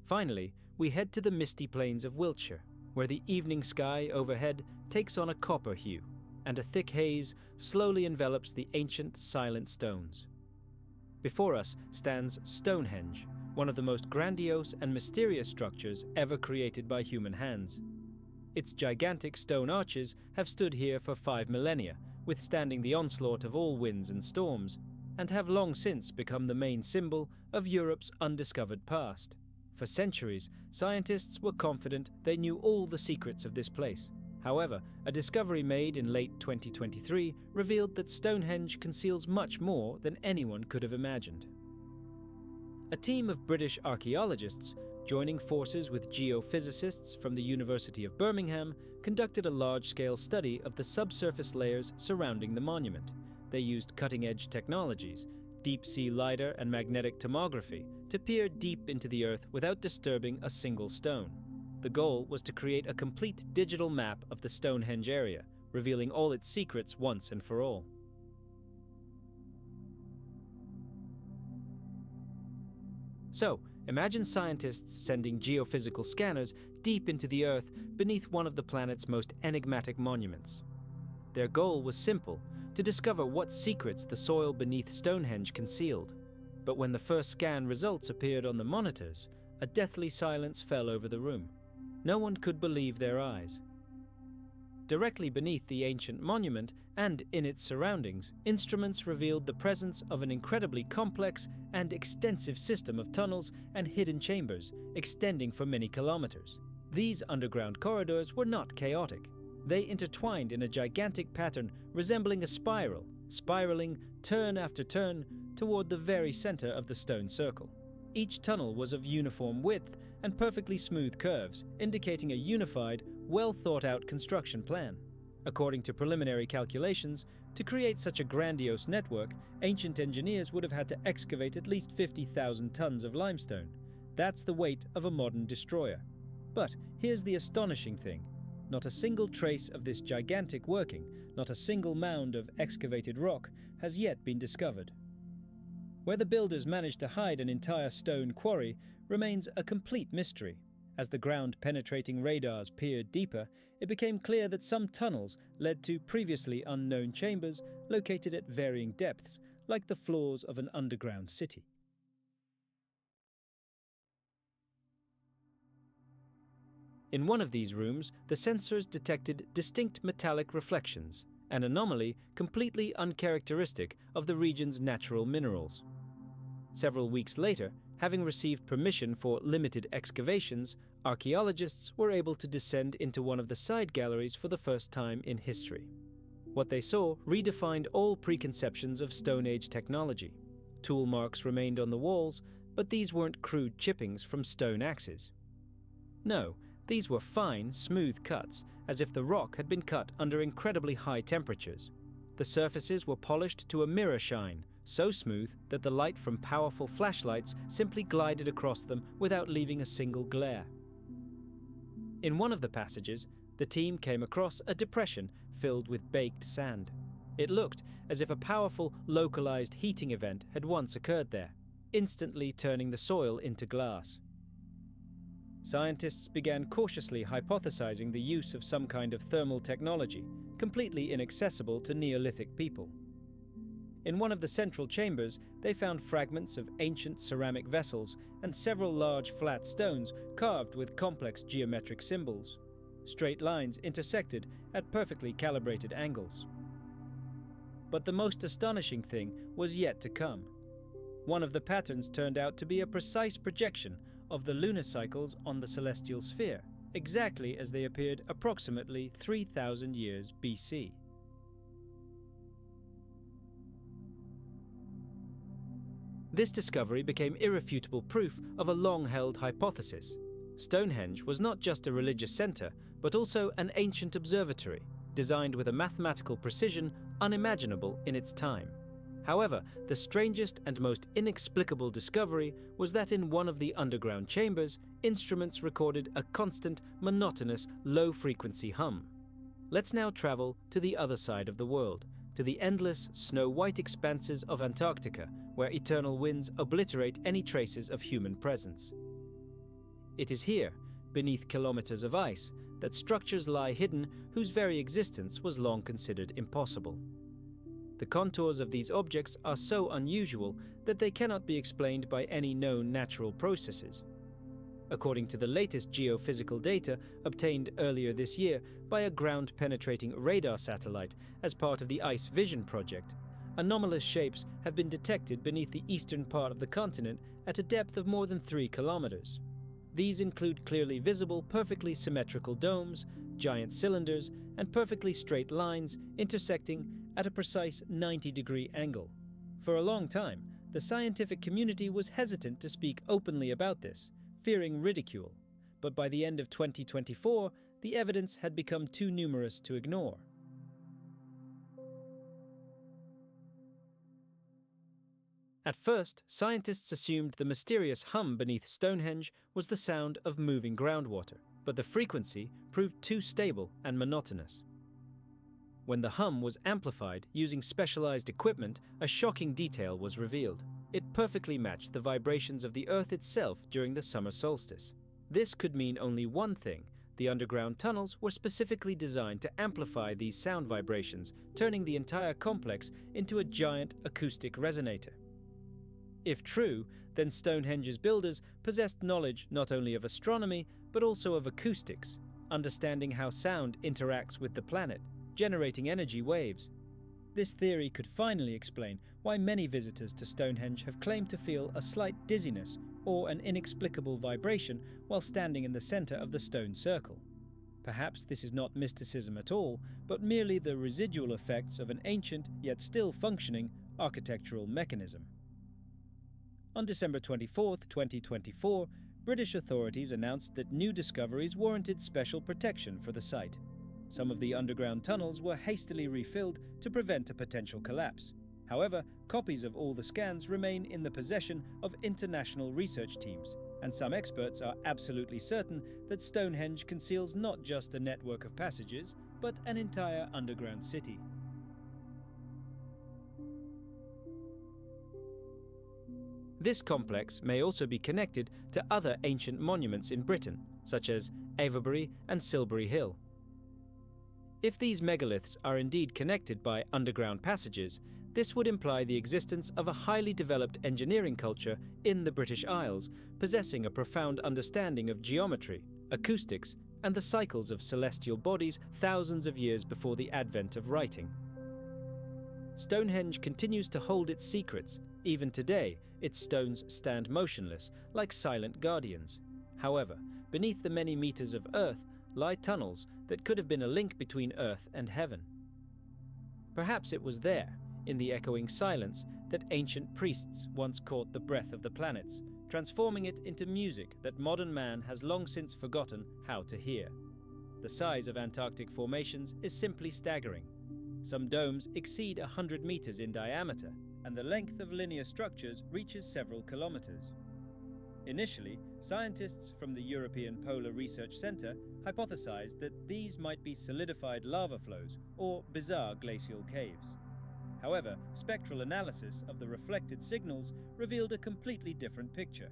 Finally, we head to the misty plains of Wiltshire, where the evening sky overhead takes on a copper hue, and a thick haze slowly envelops the ancient silent stones. Before us stands Stonehenge, one of the most grandiose and mysterious structures ever created by human hands. Its gigantic stone arches have stood here for 5 millennia, withstanding the onslaught of all winds and storms, and have long since become the main symbol of Europe's undiscovered past. For centuries, scientists were confident they knew all the secrets of this place. However, a discovery made in late 2023 revealed that Stonehenge conceals much more than anyone could have imagined. a team of British archaeologists, joining forces with geophysicists from the University of Birmingham, conducted a large-scale study of the subsurface layers surrounding the monument. They used cutting-edge technologies, deep-sea LiDAR and magnetic tomography, to peer deep into the earth without disturbing a single stone. The goal was to create a complete digital map of the Stonehenge area, revealing all its secrets once and for all. So, imagine scientists sending geophysical scanners deep into the earth beneath one of the planet's most enigmatic monuments. Their goal was simple: to discover what secrets the soil beneath Stonehenge concealed. But when the first scan results appeared on the monitors, a deathly silence fell over the room. No one could believe their eyes. Directly beneath the ancient monument and in its surroundings, instruments revealed the presence of an incredibly complex and extensive system of tunnels and hidden chambers extending for many kilometers. These underground corridors were not chaotic. They intertwined in a gigantic pattern resembling a spiral, spiraling turn after turn toward the very center of the stone circle. Each tunnel was of uniform width and perfectly smooth curves, indicating a unified, well-thought-out construction plan. According to preliminary calculations, to create such a grandiose network, ancient engineers would have had to excavate at least 50,000 tons of limestone. That's the weight of a modern destroyer. But here's the astonishing thing. Not a single trace of this gigantic working, not a single mound of excavated rock, has yet been discovered. Where the builders managed to hide an entire stone quarry remains a complete mystery. As the ground-penetrating radars peered deeper, it became clear that some tunnels led to previously unknown chambers located at varying depths, like the floors of an underground city. In one of these rooms, the sensors detected distinct metallic reflections, an anomaly completely uncharacteristic of the region's natural minerals. Several weeks later, having received permission for limited excavations, archaeologists were able to descend into one of the side galleries for the first time in history. What they saw redefined all preconceptions of Stone Age technology. Tool marks remained on the walls, but these weren't crude chippings from stone axes. No, these were fine, smooth cuts, as if the rock had been cut under incredibly high temperatures. The surfaces were polished to a mirror shine, so smooth that the light from powerful flashlights simply glided across them without leaving a single glare. In one of the passages, the team came across a depression filled with baked sand. It looked as if a powerful, localized heating event had once occurred there, instantly turning the soil into glass. Scientists began cautiously hypothesizing the use of some kind of thermal technology, completely inaccessible to Neolithic people. In one of the central chambers, they found fragments of ancient ceramic vessels and several large flat stones carved with complex geometric symbols. Straight lines intersected at perfectly calibrated angles. But the most astonishing thing was yet to come. One of the patterns turned out to be a precise projection of the lunar cycles on the celestial sphere, exactly as they appeared approximately 3,000 years BC. This discovery became irrefutable proof of a long-held hypothesis. Stonehenge was not just a religious center, but also an ancient observatory, designed with a mathematical precision unimaginable in its time. However, the strangest and most inexplicable discovery was that in one of the underground chambers, instruments recorded a constant, monotonous, low-frequency hum. Let's now travel to the other side of the world, to the endless, snow-white expanses of Antarctica, where eternal winds obliterate any traces of human presence. It is here, beneath kilometers of ice, that structures lie hidden whose very existence was long considered impossible. The contours of these objects are so unusual that they cannot be explained by any known natural processes. According to the latest geophysical data obtained earlier this year by a ground-penetrating radar satellite as part of the Ice Vision project, anomalous shapes have been detected beneath the eastern part of the continent at a depth of more than 3 kilometers. These include clearly visible, perfectly symmetrical domes, giant cylinders, and perfectly straight lines intersecting at a precise 90-degree angle. For a long time, the scientific community was hesitant to speak openly about this, fearing ridicule. But by the end of 2024, the evidence had become too numerous to ignore. At first, scientists assumed the mysterious hum beneath Stonehenge was the sound of moving groundwater, but the frequency proved too stable and monotonous. When the hum was amplified using specialized equipment, a shocking detail was revealed. It perfectly matched the vibrations of the Earth itself during the summer solstice. This could mean only one thing: the underground tunnels were specifically designed to amplify these sound vibrations, turning the entire complex into a giant acoustic resonator. If true, then Stonehenge's builders possessed knowledge not only of astronomy, but also of acoustics, understanding how sound interacts with the planet, generating energy waves. This theory could finally explain why many visitors to Stonehenge have claimed to feel a slight dizziness or an inexplicable vibration while standing in the center of the stone circle. Perhaps this is not mysticism at all, but merely the residual effects of an ancient yet still functioning architectural mechanism. On December 24, 2024, British authorities announced that new discoveries warranted special protection for the site. Some of the underground tunnels were hastily refilled to prevent a potential collapse. However, copies of all the scans remain in the possession of international research teams, and some experts are absolutely certain that Stonehenge conceals not just a network of passages, but an entire underground city. This complex may also be connected to other ancient monuments in Britain, such as Avebury and Silbury Hill. If these megaliths are indeed connected by underground passages, this would imply the existence of a highly developed engineering culture in the British Isles, possessing a profound understanding of geometry, acoustics, and the cycles of celestial bodies thousands of years before the advent of writing. Stonehenge continues to hold its secrets. Even today, its stones stand motionless, like silent guardians. However, beneath the many meters of earth lie tunnels that could have been a link between earth and heaven. Perhaps it was there, in the echoing silence, that ancient priests once caught the breath of the planets, transforming it into music that modern man has long since forgotten how to hear. The size of Antarctic formations is simply staggering. Some domes exceed 100 meters in diameter, and the length of linear structures reaches several kilometers. Initially, scientists from the European Polar Research Centre hypothesized that these might be solidified lava flows or bizarre glacial caves. However, spectral analysis of the reflected signals revealed a completely different picture.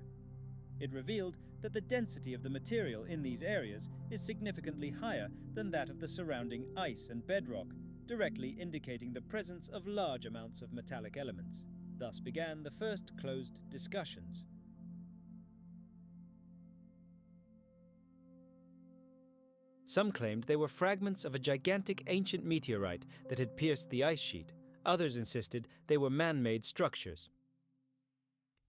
It revealed that the density of the material in these areas is significantly higher than that of the surrounding ice and bedrock, directly indicating the presence of large amounts of metallic elements. Thus began the first closed discussions. Some claimed they were fragments of a gigantic ancient meteorite that had pierced the ice sheet. Others insisted they were man-made structures.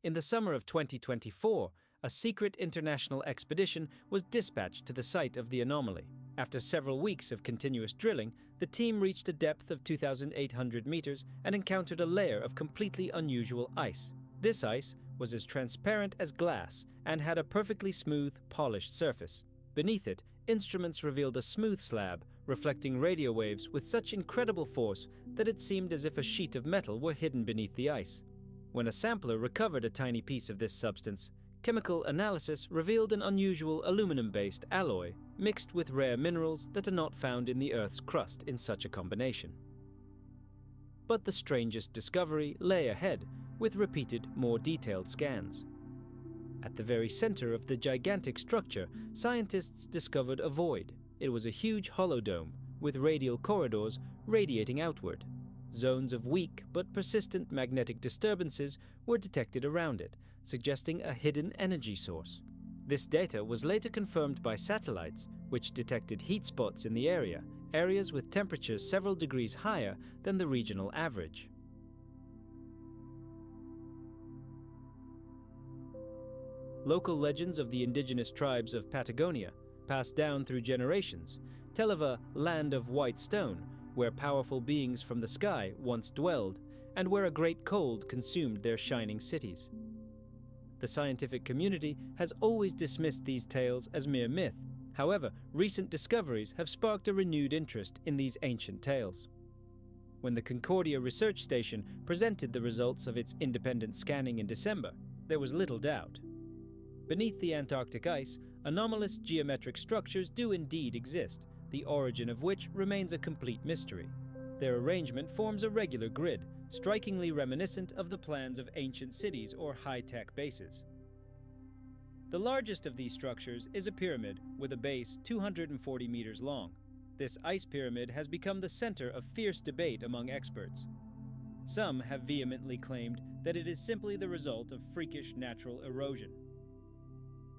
In the summer of 2024, a secret international expedition was dispatched to the site of the anomaly. After several weeks of continuous drilling, the team reached a depth of 2,800 meters and encountered a layer of completely unusual ice. This ice was as transparent as glass and had a perfectly smooth, polished surface. Beneath it, instruments revealed a smooth slab, reflecting radio waves with such incredible force that it seemed as if a sheet of metal were hidden beneath the ice. When a sampler recovered a tiny piece of this substance, chemical analysis revealed an unusual aluminum-based alloy mixed with rare minerals that are not found in the Earth's crust in such a combination. But the strangest discovery lay ahead, with repeated, more detailed scans. At the very center of the gigantic structure, scientists discovered a void. It was a huge hollow dome, with radial corridors radiating outward. Zones of weak but persistent magnetic disturbances were detected around it, suggesting a hidden energy source. This data was later confirmed by satellites, which detected heat spots in the area, areas with temperatures several degrees higher than the regional average. Local legends of the indigenous tribes of Patagonia, passed down through generations, tell of a land of white stone where powerful beings from the sky once dwelled, and where a great cold consumed their shining cities. The scientific community has always dismissed these tales as mere myth. However, recent discoveries have sparked a renewed interest in these ancient tales. When the Concordia Research Station presented the results of its independent scanning in December, there was little doubt. Beneath the Antarctic ice, anomalous geometric structures do indeed exist, the origin of which remains a complete mystery. Their arrangement forms a regular grid, strikingly reminiscent of the plans of ancient cities or high-tech bases. The largest of these structures is a pyramid with a base 240 meters long. This ice pyramid has become the center of fierce debate among experts. Some have vehemently claimed that it is simply the result of freakish natural erosion.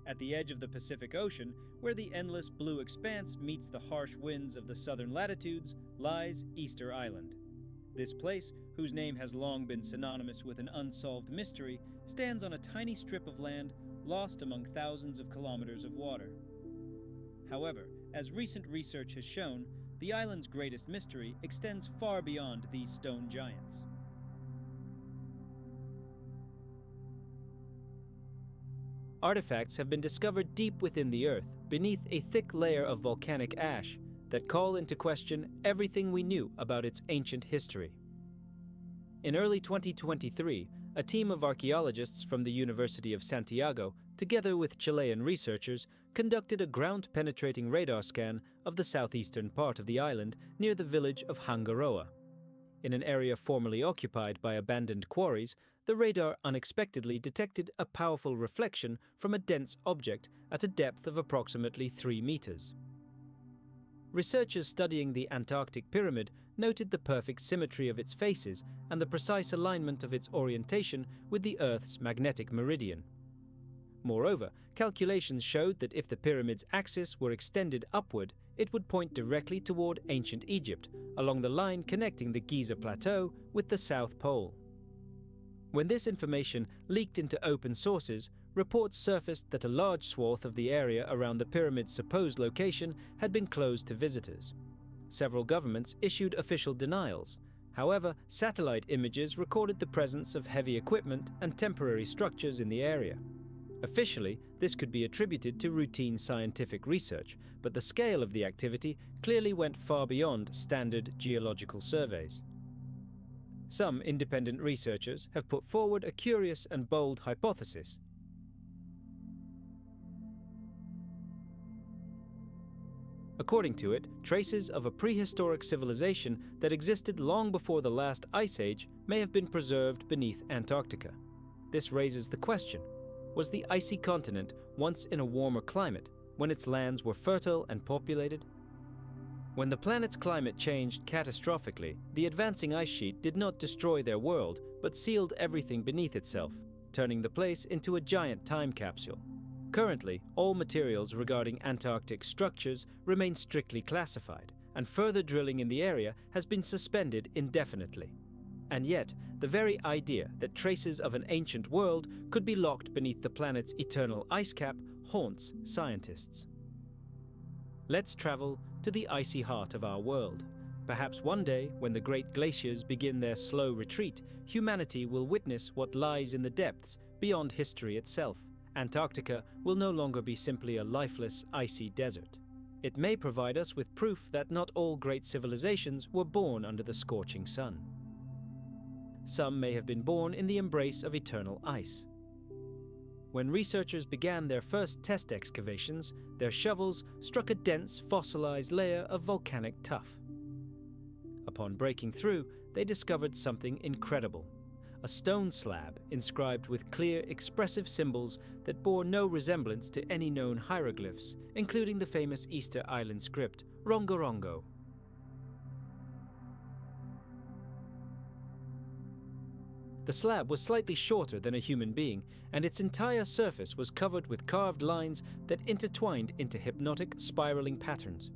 At the edge of the Pacific Ocean, where the endless blue expanse meets the harsh winds of the southern latitudes, lies Easter Island. This place, whose name has long been synonymous with an unsolved mystery, stands on a tiny strip of land lost among thousands of kilometers of water. However, as recent research has shown, the island's greatest mystery extends far beyond these stone giants. Artifacts have been discovered deep within the Earth, beneath a thick layer of volcanic ash, that call into question everything we knew about its ancient history. In early 2023, a team of archaeologists from the University of Santiago, together with Chilean researchers, conducted a ground-penetrating radar scan of the southeastern part of the island near the village of Hangaroa. In an area formerly occupied by abandoned quarries, the radar unexpectedly detected a powerful reflection from a dense object at a depth of approximately 3 meters. Researchers studying the Antarctic Pyramid noted the perfect symmetry of its faces and the precise alignment of its orientation with the Earth's magnetic meridian. Moreover, calculations showed that if the pyramid's axis were extended upward, it would point directly toward ancient Egypt, along the line connecting the Giza Plateau with the South Pole. When this information leaked into open sources, reports surfaced that a large swath of the area around the pyramid's supposed location had been closed to visitors. Several governments issued official denials. However, satellite images recorded the presence of heavy equipment and temporary structures in the area. Officially, this could be attributed to routine scientific research, but the scale of the activity clearly went far beyond standard geological surveys. Some independent researchers have put forward a curious and bold hypothesis. According to it, traces of a prehistoric civilization that existed long before the last ice age may have been preserved beneath Antarctica. This raises the question: was the icy continent once in a warmer climate, when its lands were fertile and populated? When the planet's climate changed catastrophically, the advancing ice sheet did not destroy their world, but sealed everything beneath itself, turning the place into a giant time capsule. Currently, all materials regarding Antarctic structures remain strictly classified, and further drilling in the area has been suspended indefinitely. And yet, the very idea that traces of an ancient world could be locked beneath the planet's eternal ice cap haunts scientists. Let's travel to the icy heart of our world. Perhaps one day, when the great glaciers begin their slow retreat, humanity will witness what lies in the depths beyond history itself. Antarctica will no longer be simply a lifeless, icy desert. It may provide us with proof that not all great civilizations were born under the scorching sun. Some may have been born in the embrace of eternal ice. When researchers began their first test excavations, their shovels struck a dense, fossilized layer of volcanic tuff. Upon breaking through, they discovered something incredible: a stone slab inscribed with clear, expressive symbols that bore no resemblance to any known hieroglyphs, including the famous Easter Island script, Rongorongo. The slab was slightly shorter than a human being, and its entire surface was covered with carved lines that intertwined into hypnotic, spiraling patterns.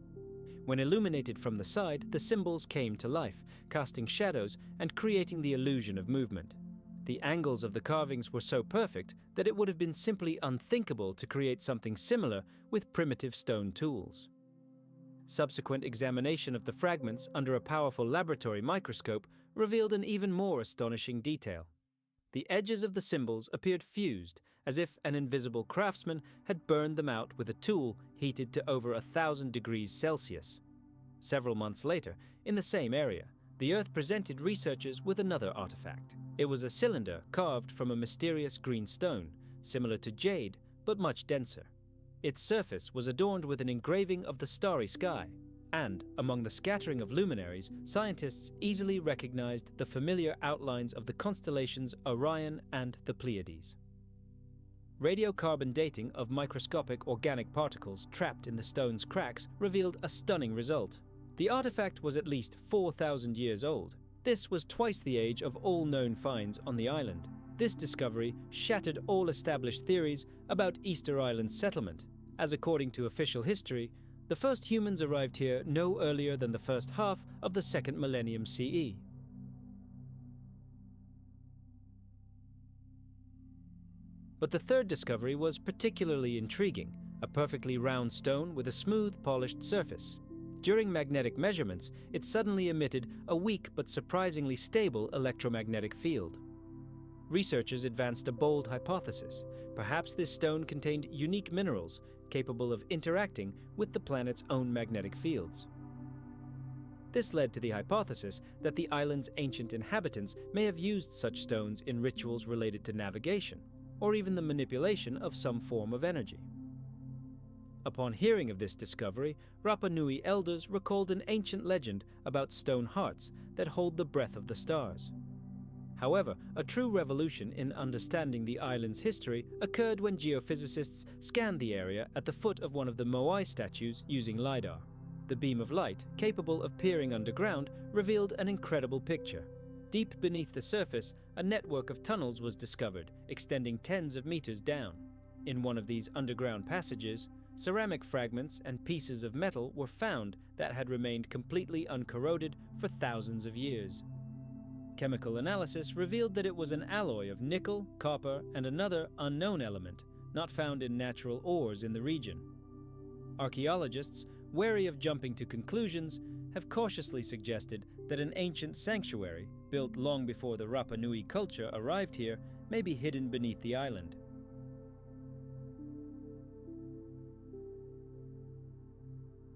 When illuminated from the side, the symbols came to life, casting shadows and creating the illusion of movement. The angles of the carvings were so perfect that it would have been simply unthinkable to create something similar with primitive stone tools. Subsequent examination of the fragments under a powerful laboratory microscope revealed an even more astonishing detail. The edges of the symbols appeared fused, as if an invisible craftsman had burned them out with a tool heated to over 1,000 degrees Celsius. Several months later, in the same area, the Earth presented researchers with another artifact. It was a cylinder carved from a mysterious green stone, similar to jade, but much denser. Its surface was adorned with an engraving of the starry sky, and, among the scattering of luminaries, scientists easily recognized the familiar outlines of the constellations Orion and the Pleiades. Radiocarbon dating of microscopic organic particles trapped in the stone's cracks revealed a stunning result. The artifact was at least 4,000 years old. This was twice the age of all known finds on the island. This discovery shattered all established theories about Easter Island's settlement, as according to official history, the first humans arrived here no earlier than the first half of the second millennium CE. But the third discovery was particularly intriguing, a perfectly round stone with a smooth, polished surface. During magnetic measurements, it suddenly emitted a weak but surprisingly stable electromagnetic field. Researchers advanced a bold hypothesis. Perhaps this stone contained unique minerals capable of interacting with the planet's own magnetic fields. This led to the hypothesis that the island's ancient inhabitants may have used such stones in rituals related to navigation, or even the manipulation of some form of energy. Upon hearing of this discovery, Rapa Nui elders recalled an ancient legend about stone hearts that hold the breath of the stars. However, a true revolution in understanding the island's history occurred when geophysicists scanned the area at the foot of one of the Moai statues using LiDAR. The beam of light, capable of peering underground, revealed an incredible picture. Deep beneath the surface, a network of tunnels was discovered, extending tens of meters down. In one of these underground passages, ceramic fragments and pieces of metal were found that had remained completely uncorroded for thousands of years. Chemical analysis revealed that it was an alloy of nickel, copper, and another unknown element, not found in natural ores in the region. Archaeologists, wary of jumping to conclusions, have cautiously suggested that an ancient sanctuary, built long before the Rapa Nui culture arrived here, may be hidden beneath the island.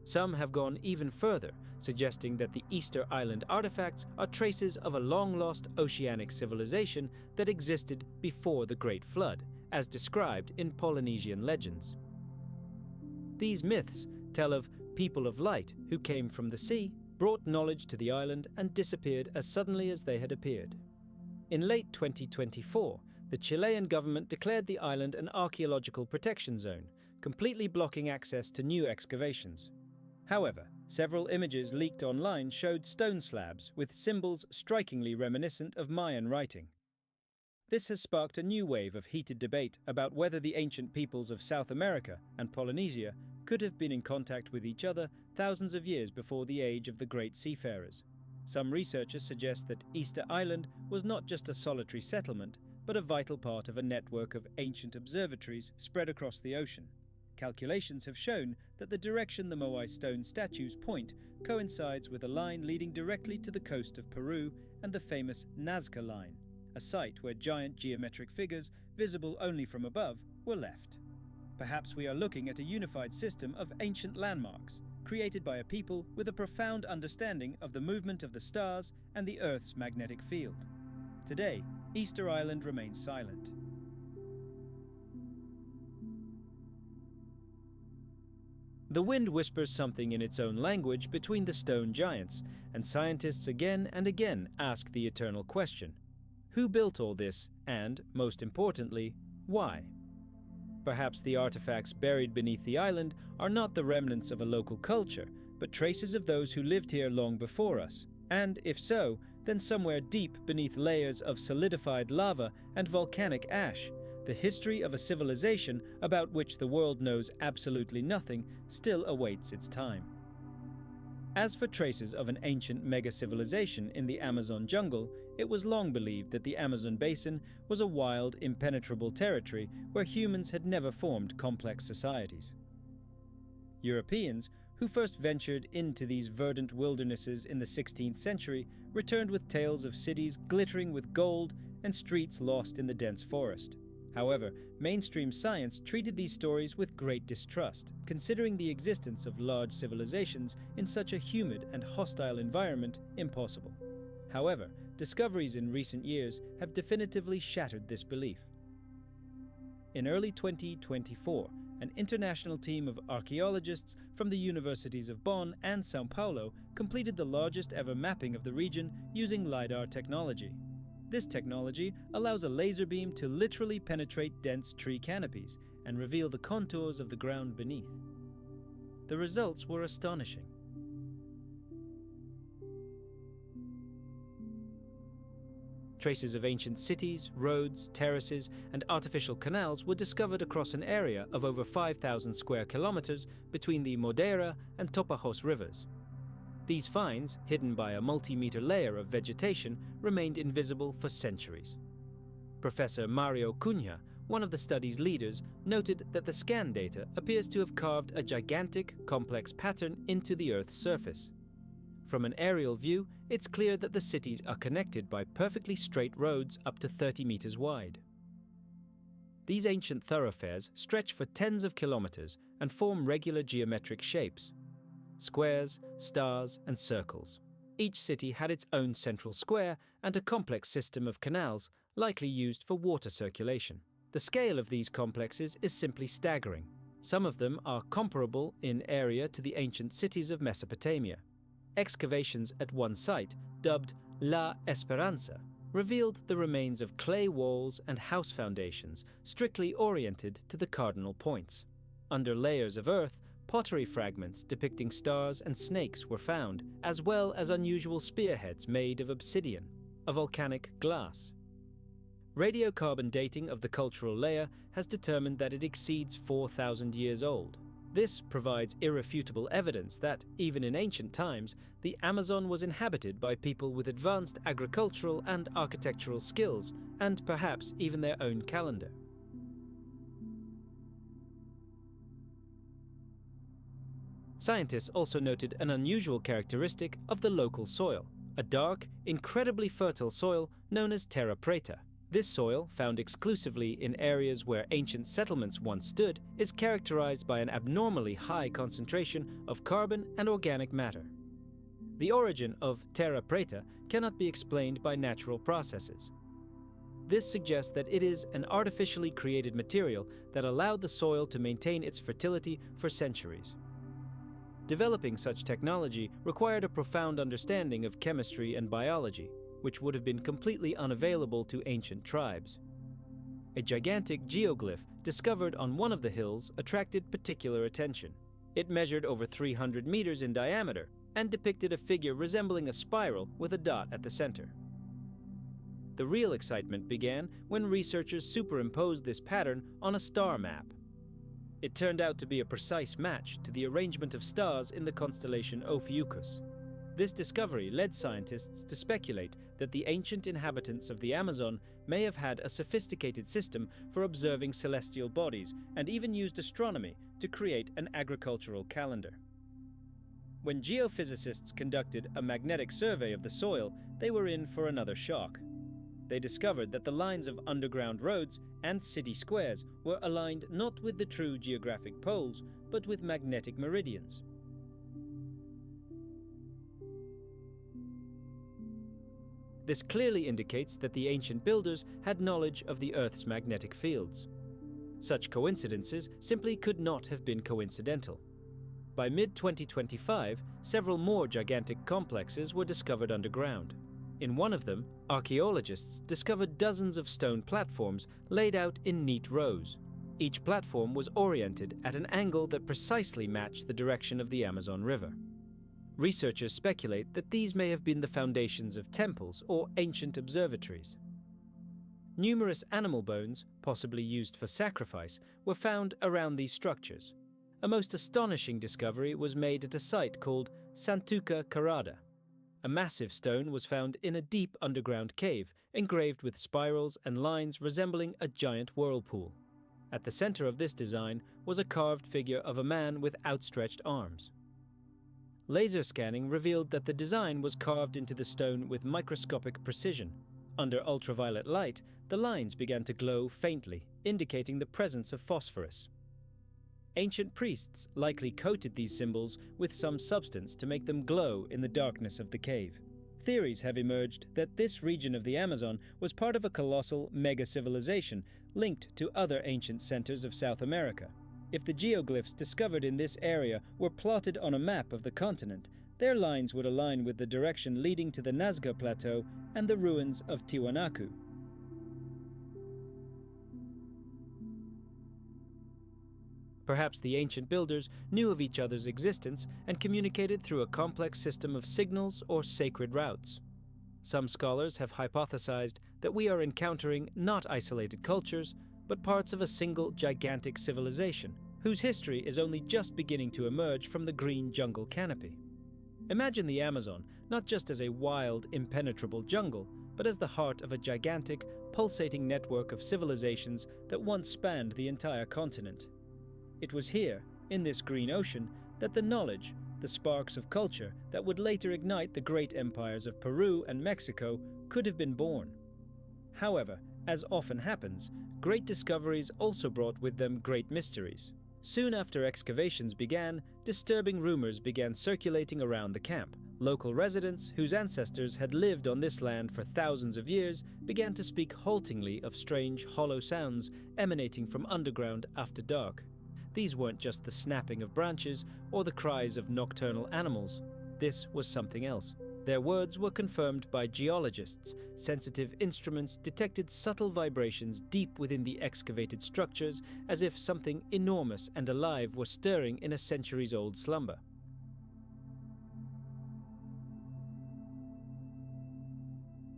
Some have gone even further, suggesting that the Easter Island artifacts are traces of a long-lost oceanic civilization that existed before the Great Flood, as described in Polynesian legends. These myths tell of people of light who came from the sea, brought knowledge to the island, and disappeared as suddenly as they had appeared. In late 2024, the Chilean government declared the island an archaeological protection zone, completely blocking access to new excavations. However, several images leaked online showed stone slabs with symbols strikingly reminiscent of Mayan writing. This has sparked a new wave of heated debate about whether the ancient peoples of South America and Polynesia could have been in contact with each other thousands of years before the age of the great seafarers. Some researchers suggest that Easter Island was not just a solitary settlement, but a vital part of a network of ancient observatories spread across the ocean. Calculations have shown that the direction the Moai stone statues point coincides with a line leading directly to the coast of Peru and the famous Nazca Line, a site where giant geometric figures, visible only from above, were left. Perhaps we are looking at a unified system of ancient landmarks, created by a people with a profound understanding of the movement of the stars and the Earth's magnetic field. Today, Easter Island remains silent. The wind whispers something in its own language between the stone giants, and scientists again and again ask the eternal question: who built all this, and, most importantly, why? Perhaps the artifacts buried beneath the island are not the remnants of a local culture, but traces of those who lived here long before us, and, if so, then somewhere deep beneath layers of solidified lava and volcanic ash, the history of a civilization about which the world knows absolutely nothing still awaits its time. As for traces of an ancient mega-civilization in the Amazon jungle, it was long believed that the Amazon basin was a wild, impenetrable territory where humans had never formed complex societies. Europeans, who first ventured into these verdant wildernesses in the 16th century, returned with tales of cities glittering with gold and streets lost in the dense forest. However, mainstream science treated these stories with great distrust, considering the existence of large civilizations in such a humid and hostile environment impossible. However, discoveries in recent years have definitively shattered this belief. In early 2024, an international team of archaeologists from the universities of Bonn and São Paulo completed the largest ever mapping of the region using LiDAR technology. This technology allows a laser beam to literally penetrate dense tree canopies and reveal the contours of the ground beneath. The results were astonishing. Traces of ancient cities, roads, terraces, and artificial canals were discovered across an area of over 5,000 square kilometers between the Madeira and Tapajós rivers. These finds, hidden by a multi-meter layer of vegetation, remained invisible for centuries. Professor Mario Cunha, one of the study's leaders, noted that the scan data appears to have carved a gigantic, complex pattern into the Earth's surface. From an aerial view, it's clear that the cities are connected by perfectly straight roads up to 30 meters wide. These ancient thoroughfares stretch for tens of kilometers and form regular geometric shapes: squares, stars, and circles. Each city had its own central square and a complex system of canals, likely used for water circulation. The scale of these complexes is simply staggering. Some of them are comparable in area to the ancient cities of Mesopotamia. Excavations at one site, dubbed La Esperanza, revealed the remains of clay walls and house foundations strictly oriented to the cardinal points. Under layers of earth, pottery fragments depicting stars and snakes were found, as well as unusual spearheads made of obsidian, a volcanic glass. Radiocarbon dating of the cultural layer has determined that it exceeds 4,000 years old. This provides irrefutable evidence that, even in ancient times, the Amazon was inhabited by people with advanced agricultural and architectural skills, and perhaps even their own calendar. Scientists also noted an unusual characteristic of the local soil, a dark, incredibly fertile soil known as terra preta. This soil, found exclusively in areas where ancient settlements once stood, is characterized by an abnormally high concentration of carbon and organic matter. The origin of terra preta cannot be explained by natural processes. This suggests that it is an artificially created material that allowed the soil to maintain its fertility for centuries. Developing such technology required a profound understanding of chemistry and biology, which would have been completely unavailable to ancient tribes. A gigantic geoglyph discovered on one of the hills attracted particular attention. It measured over 300 meters in diameter and depicted a figure resembling a spiral with a dot at the center. The real excitement began when researchers superimposed this pattern on a star map. It turned out to be a precise match to the arrangement of stars in the constellation Ophiuchus. This discovery led scientists to speculate that the ancient inhabitants of the Amazon may have had a sophisticated system for observing celestial bodies and even used astronomy to create an agricultural calendar. When geophysicists conducted a magnetic survey of the soil, they were in for another shock. They discovered that the lines of underground roads and city squares were aligned not with the true geographic poles, but with magnetic meridians. This clearly indicates that the ancient builders had knowledge of the Earth's magnetic fields. Such coincidences simply could not have been coincidental. By mid-2025, several more gigantic complexes were discovered underground. In one of them, archaeologists discovered dozens of stone platforms laid out in neat rows. Each platform was oriented at an angle that precisely matched the direction of the Amazon River. Researchers speculate that these may have been the foundations of temples or ancient observatories. Numerous animal bones, possibly used for sacrifice, were found around these structures. A most astonishing discovery was made at a site called Santuca Carrada. A massive stone was found in a deep underground cave, engraved with spirals and lines resembling a giant whirlpool. At the center of this design was a carved figure of a man with outstretched arms. Laser scanning revealed that the design was carved into the stone with microscopic precision. Under ultraviolet light, the lines began to glow faintly, indicating the presence of phosphorus. Ancient priests likely coated these symbols with some substance to make them glow in the darkness of the cave. Theories have emerged that this region of the Amazon was part of a colossal mega-civilization linked to other ancient centers of South America. If the geoglyphs discovered in this area were plotted on a map of the continent, their lines would align with the direction leading to the Nazca Plateau and the ruins of Tiwanaku. Perhaps the ancient builders knew of each other's existence and communicated through a complex system of signals or sacred routes. Some scholars have hypothesized that we are encountering not isolated cultures, but parts of a single gigantic civilization, whose history is only just beginning to emerge from the green jungle canopy. Imagine the Amazon not just as a wild, impenetrable jungle, but as the heart of a gigantic, pulsating network of civilizations that once spanned the entire continent. It was here, in this green ocean, that the knowledge, the sparks of culture that would later ignite the great empires of Peru and Mexico, could have been born. However, as often happens, great discoveries also brought with them great mysteries. Soon after excavations began, disturbing rumors began circulating around the camp. Local residents, whose ancestors had lived on this land for thousands of years, began to speak haltingly of strange, hollow sounds emanating from underground after dark. These weren't just the snapping of branches or the cries of nocturnal animals. This was something else. Their words were confirmed by geologists. Sensitive instruments detected subtle vibrations deep within the excavated structures, as if something enormous and alive was stirring in a centuries-old slumber.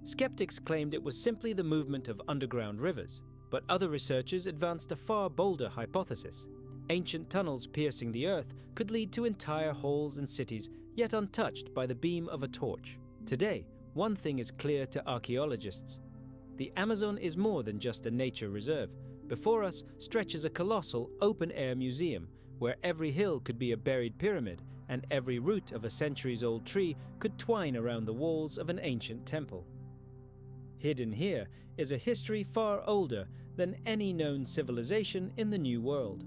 Skeptics claimed it was simply the movement of underground rivers, but other researchers advanced a far bolder hypothesis. Ancient tunnels piercing the earth could lead to entire halls and cities, yet untouched by the beam of a torch. Today, one thing is clear to archaeologists. The Amazon is more than just a nature reserve. Before us stretches a colossal open-air museum, where every hill could be a buried pyramid, and every root of a centuries-old tree could twine around the walls of an ancient temple. Hidden here is a history far older than any known civilization in the New World.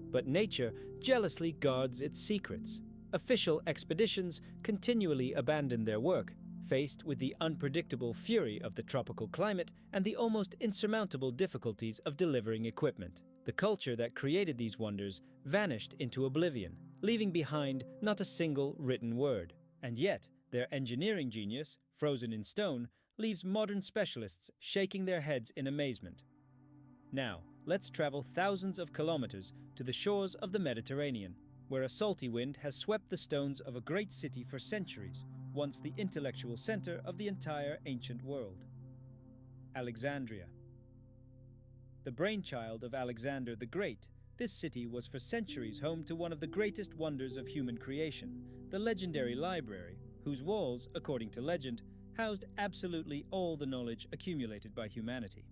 But nature jealously guards its secrets. Official expeditions continually abandon their work, faced with the unpredictable fury of the tropical climate and the almost insurmountable difficulties of delivering equipment. The culture that created these wonders vanished into oblivion, leaving behind not a single written word. And yet, their engineering genius, frozen in stone, leaves modern specialists shaking their heads in amazement. Now, let's travel thousands of kilometers to the shores of the Mediterranean, where a salty wind has swept the stones of a great city for centuries, once the intellectual center of the entire ancient world. Alexandria. The brainchild of Alexander the Great, this city was for centuries home to one of the greatest wonders of human creation, the legendary library, whose walls, according to legend, housed absolutely all the knowledge accumulated by humanity.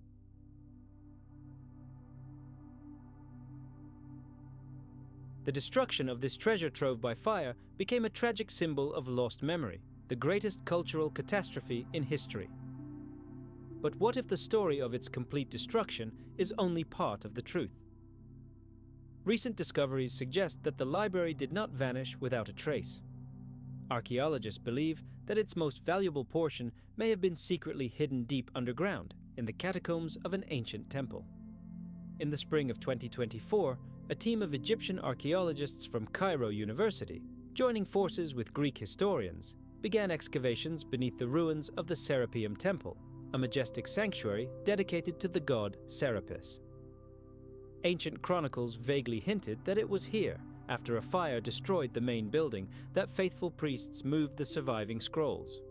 The destruction of this treasure trove by fire became a tragic symbol of lost memory, the greatest cultural catastrophe in history. But what if the story of its complete destruction is only part of the truth? Recent discoveries suggest that the library did not vanish without a trace. Archaeologists believe that its most valuable portion may have been secretly hidden deep underground in the catacombs of an ancient temple. In the spring of 2024, a team of Egyptian archaeologists from Cairo University, joining forces with Greek historians, began excavations beneath the ruins of the Serapeum Temple, a majestic sanctuary dedicated to the god Serapis. Ancient chronicles vaguely hinted that it was here, after a fire destroyed the main building, that faithful priests moved the surviving scrolls.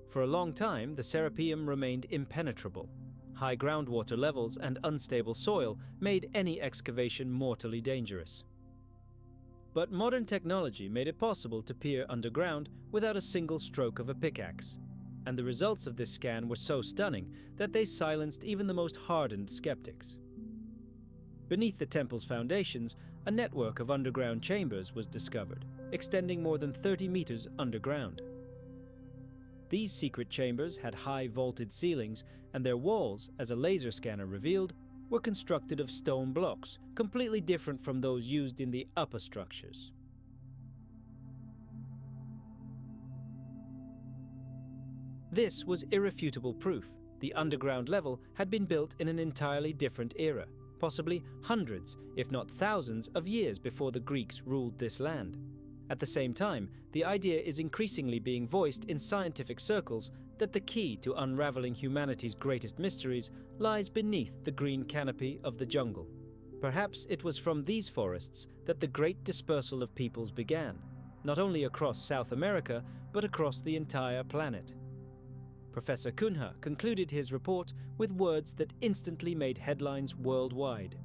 For a long time, the Serapeum remained impenetrable. High groundwater levels and unstable soil made any excavation mortally dangerous. But modern technology made it possible to peer underground without a single stroke of a pickaxe, and the results of this scan were so stunning that they silenced even the most hardened skeptics. Beneath the temple's foundations, a network of underground chambers was discovered, extending more than 30 meters underground. These secret chambers had high vaulted ceilings, and their walls, as a laser scanner revealed, were constructed of stone blocks, completely different from those used in the upper structures. This was irrefutable proof. The underground level had been built in an entirely different era, possibly hundreds, if not thousands, of years before the Greeks ruled this land. At the same time, the idea is increasingly being voiced in scientific circles that the key to unraveling humanity's greatest mysteries lies beneath the green canopy of the jungle. Perhaps it was from these forests that the great dispersal of peoples began, not only across South America, but across the entire planet. Professor Cunha concluded his report with words that instantly made headlines worldwide.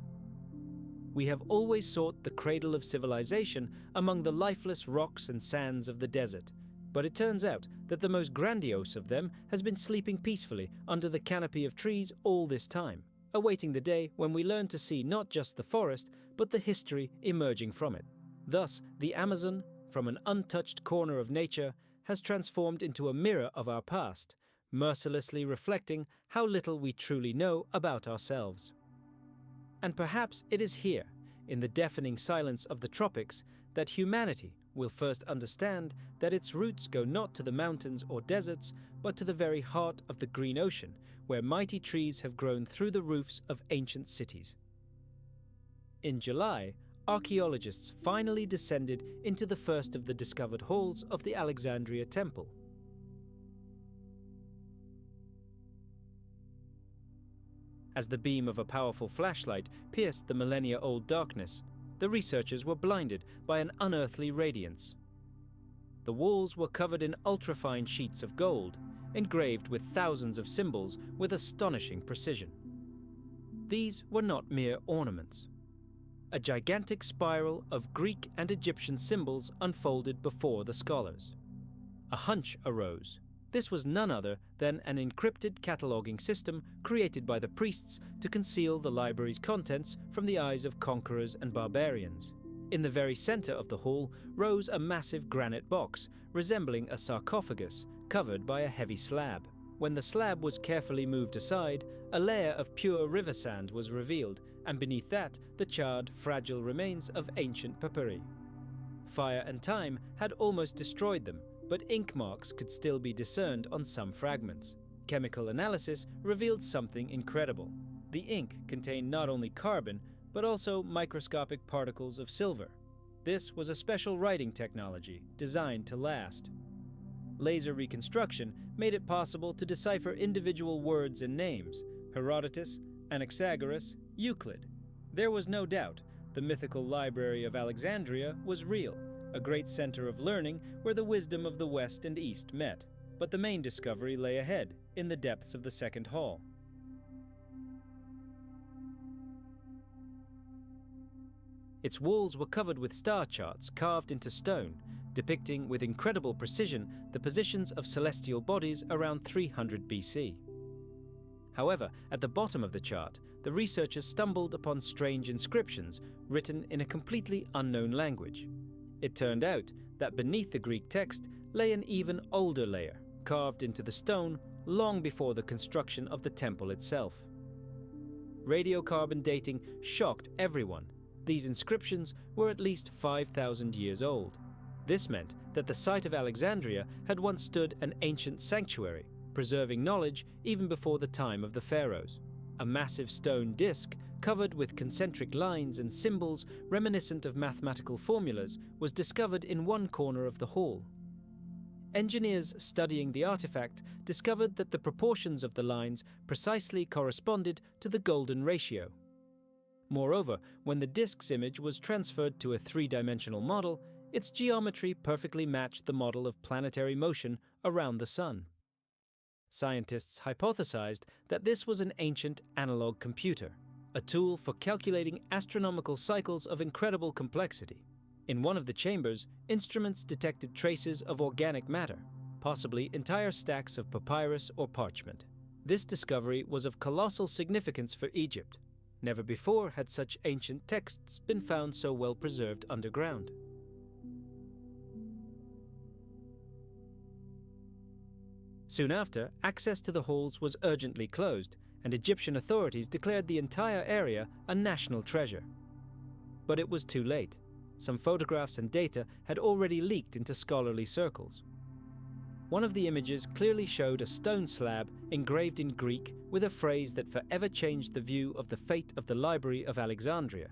"We have always sought the cradle of civilization among the lifeless rocks and sands of the desert, but it turns out that the most grandiose of them has been sleeping peacefully under the canopy of trees all this time, awaiting the day when we learn to see not just the forest, but the history emerging from it. Thus, the Amazon, from an untouched corner of nature, has transformed into a mirror of our past, mercilessly reflecting how little we truly know about ourselves. And perhaps it is here, in the deafening silence of the tropics, that humanity will first understand that its roots go not to the mountains or deserts, but to the very heart of the green ocean, where mighty trees have grown through the roofs of ancient cities." In July, archaeologists finally descended into the first of the discovered halls of the Alexandria Temple. As the beam of a powerful flashlight pierced the millennia-old darkness, the researchers were blinded by an unearthly radiance. The walls were covered in ultrafine sheets of gold, engraved with thousands of symbols with astonishing precision. These were not mere ornaments. A gigantic spiral of Greek and Egyptian symbols unfolded before the scholars. A hunch arose. This was none other than an encrypted cataloging system created by the priests to conceal the library's contents from the eyes of conquerors and barbarians. In the very center of the hall rose a massive granite box, resembling a sarcophagus, covered by a heavy slab. When the slab was carefully moved aside, a layer of pure river sand was revealed, and beneath that, the charred, fragile remains of ancient papyri. Fire and time had almost destroyed them, but ink marks could still be discerned on some fragments. Chemical analysis revealed something incredible. The ink contained not only carbon, but also microscopic particles of silver. This was a special writing technology designed to last. Laser reconstruction made it possible to decipher individual words and names: Herodotus, Anaxagoras, Euclid. There was no doubt the mythical Library of Alexandria was real, a great center of learning where the wisdom of the West and East met. But the main discovery lay ahead, in the depths of the second hall. Its walls were covered with star charts carved into stone, depicting with incredible precision the positions of celestial bodies around 300 BC. However, at the bottom of the chart, the researchers stumbled upon strange inscriptions written in a completely unknown language. It turned out that beneath the Greek text lay an even older layer, carved into the stone long before the construction of the temple itself. Radiocarbon dating shocked everyone. These inscriptions were at least 5,000 years old. This meant that the site of Alexandria had once stood an ancient sanctuary, preserving knowledge even before the time of the pharaohs. A massive stone disk covered with concentric lines and symbols reminiscent of mathematical formulas was discovered in one corner of the hall. Engineers studying the artifact discovered that the proportions of the lines precisely corresponded to the golden ratio. Moreover, when the disk's image was transferred to a three-dimensional model, its geometry perfectly matched the model of planetary motion around the Sun. Scientists hypothesized that this was an ancient analog computer, a tool for calculating astronomical cycles of incredible complexity. In one of the chambers, instruments detected traces of organic matter, possibly entire stacks of papyrus or parchment. This discovery was of colossal significance for Egypt. Never before had such ancient texts been found so well preserved underground. Soon after, access to the halls was urgently closed, and Egyptian authorities declared the entire area a national treasure. But it was too late. Some photographs and data had already leaked into scholarly circles. One of the images clearly showed a stone slab engraved in Greek with a phrase that forever changed the view of the fate of the Library of Alexandria.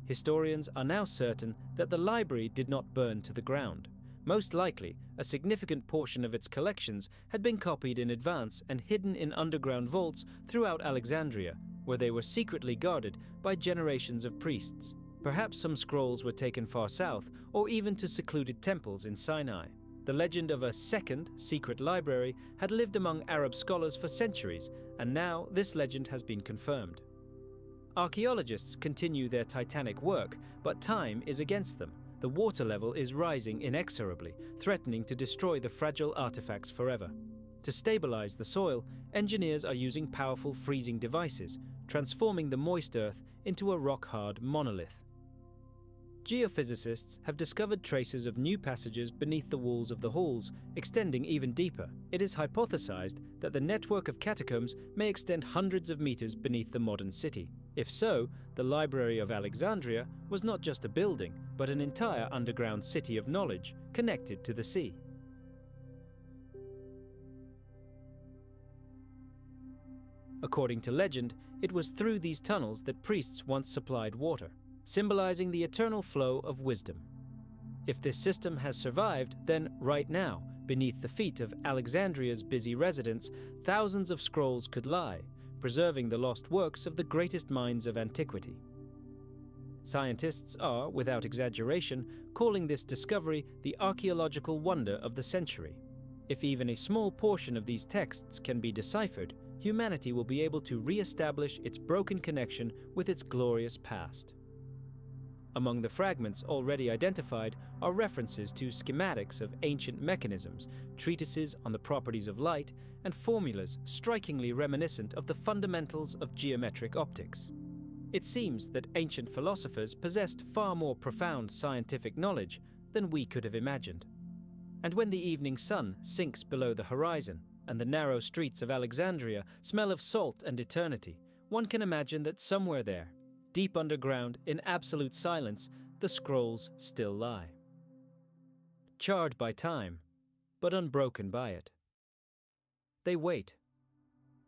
Historians are now certain that the library did not burn to the ground. Most likely, a significant portion of its collections had been copied in advance and hidden in underground vaults throughout Alexandria, where they were secretly guarded by generations of priests. Perhaps some scrolls were taken far south, or even to secluded temples in Sinai. The legend of a second secret library had lived among Arab scholars for centuries, and now this legend has been confirmed. Archaeologists continue their titanic work, but time is against them. The water level is rising inexorably, threatening to destroy the fragile artifacts forever. To stabilize the soil, engineers are using powerful freezing devices, transforming the moist earth into a rock-hard monolith. Geophysicists have discovered traces of new passages beneath the walls of the halls, extending even deeper. It is hypothesized that the network of catacombs may extend hundreds of meters beneath the modern city. If so, the Library of Alexandria was not just a building, but an entire underground city of knowledge connected to the sea. According to legend, it was through these tunnels that priests once supplied water, symbolizing the eternal flow of wisdom. If this system has survived, then right now, beneath the feet of Alexandria's busy residents, thousands of scrolls could lie, preserving the lost works of the greatest minds of antiquity. Scientists are, without exaggeration, calling this discovery the archaeological wonder of the century. If even a small portion of these texts can be deciphered, humanity will be able to re-establish its broken connection with its glorious past. Among the fragments already identified are references to schematics of ancient mechanisms, treatises on the properties of light, and formulas strikingly reminiscent of the fundamentals of geometric optics. It seems that ancient philosophers possessed far more profound scientific knowledge than we could have imagined. And when the evening sun sinks below the horizon and the narrow streets of Alexandria smell of salt and eternity, one can imagine that somewhere there, deep underground, in absolute silence, the scrolls still lie. Charred by time, but unbroken by it. They wait,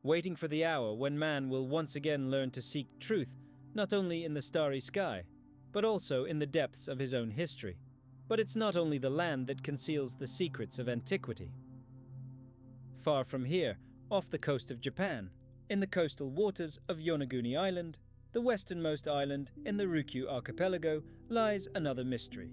waiting for the hour when man will once again learn to seek truth, not only in the starry sky, but also in the depths of his own history. But it's not only the land that conceals the secrets of antiquity. Far from here, off the coast of Japan, in the coastal waters of Yonaguni Island, the westernmost island in the Ryukyu archipelago, lies another mystery.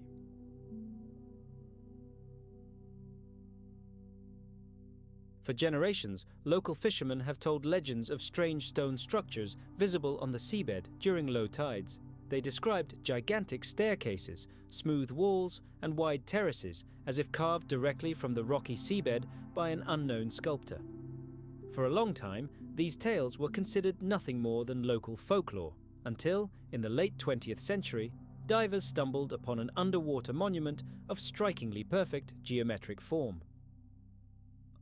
For generations, local fishermen have told legends of strange stone structures visible on the seabed during low tides. They described gigantic staircases, smooth walls, and wide terraces, as if carved directly from the rocky seabed by an unknown sculptor. For a long time, these tales were considered nothing more than local folklore, until, in the late 20th century, divers stumbled upon an underwater monument of strikingly perfect geometric form.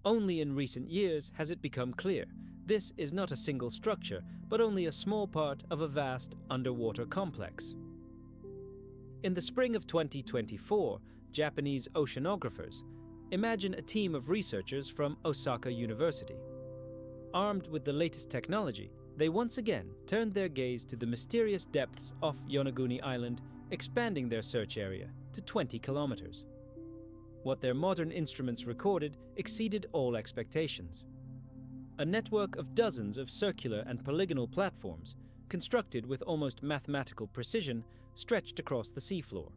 Only in recent years has it become clear this is not a single structure, but only a small part of a vast underwater complex. In the spring of 2024, Japanese oceanographers imagine a team of researchers from Osaka University. Armed with the latest technology, they once again turned their gaze to the mysterious depths off Yonaguni Island, expanding their search area to 20 kilometers. What their modern instruments recorded exceeded all expectations. A network of dozens of circular and polygonal platforms, constructed with almost mathematical precision, stretched across the seafloor.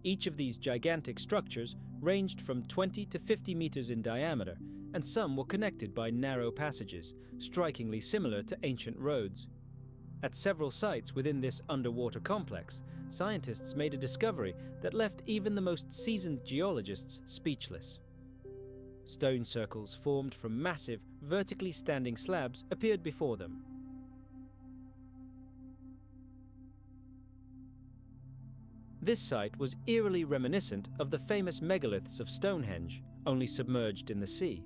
Each of these gigantic structures ranged from 20 to 50 meters in diameter, and some were connected by narrow passages, strikingly similar to ancient roads. At several sites within this underwater complex, scientists made a discovery that left even the most seasoned geologists speechless. Stone circles formed from massive, vertically standing slabs appeared before them. This site was eerily reminiscent of the famous megaliths of Stonehenge, only submerged in the sea.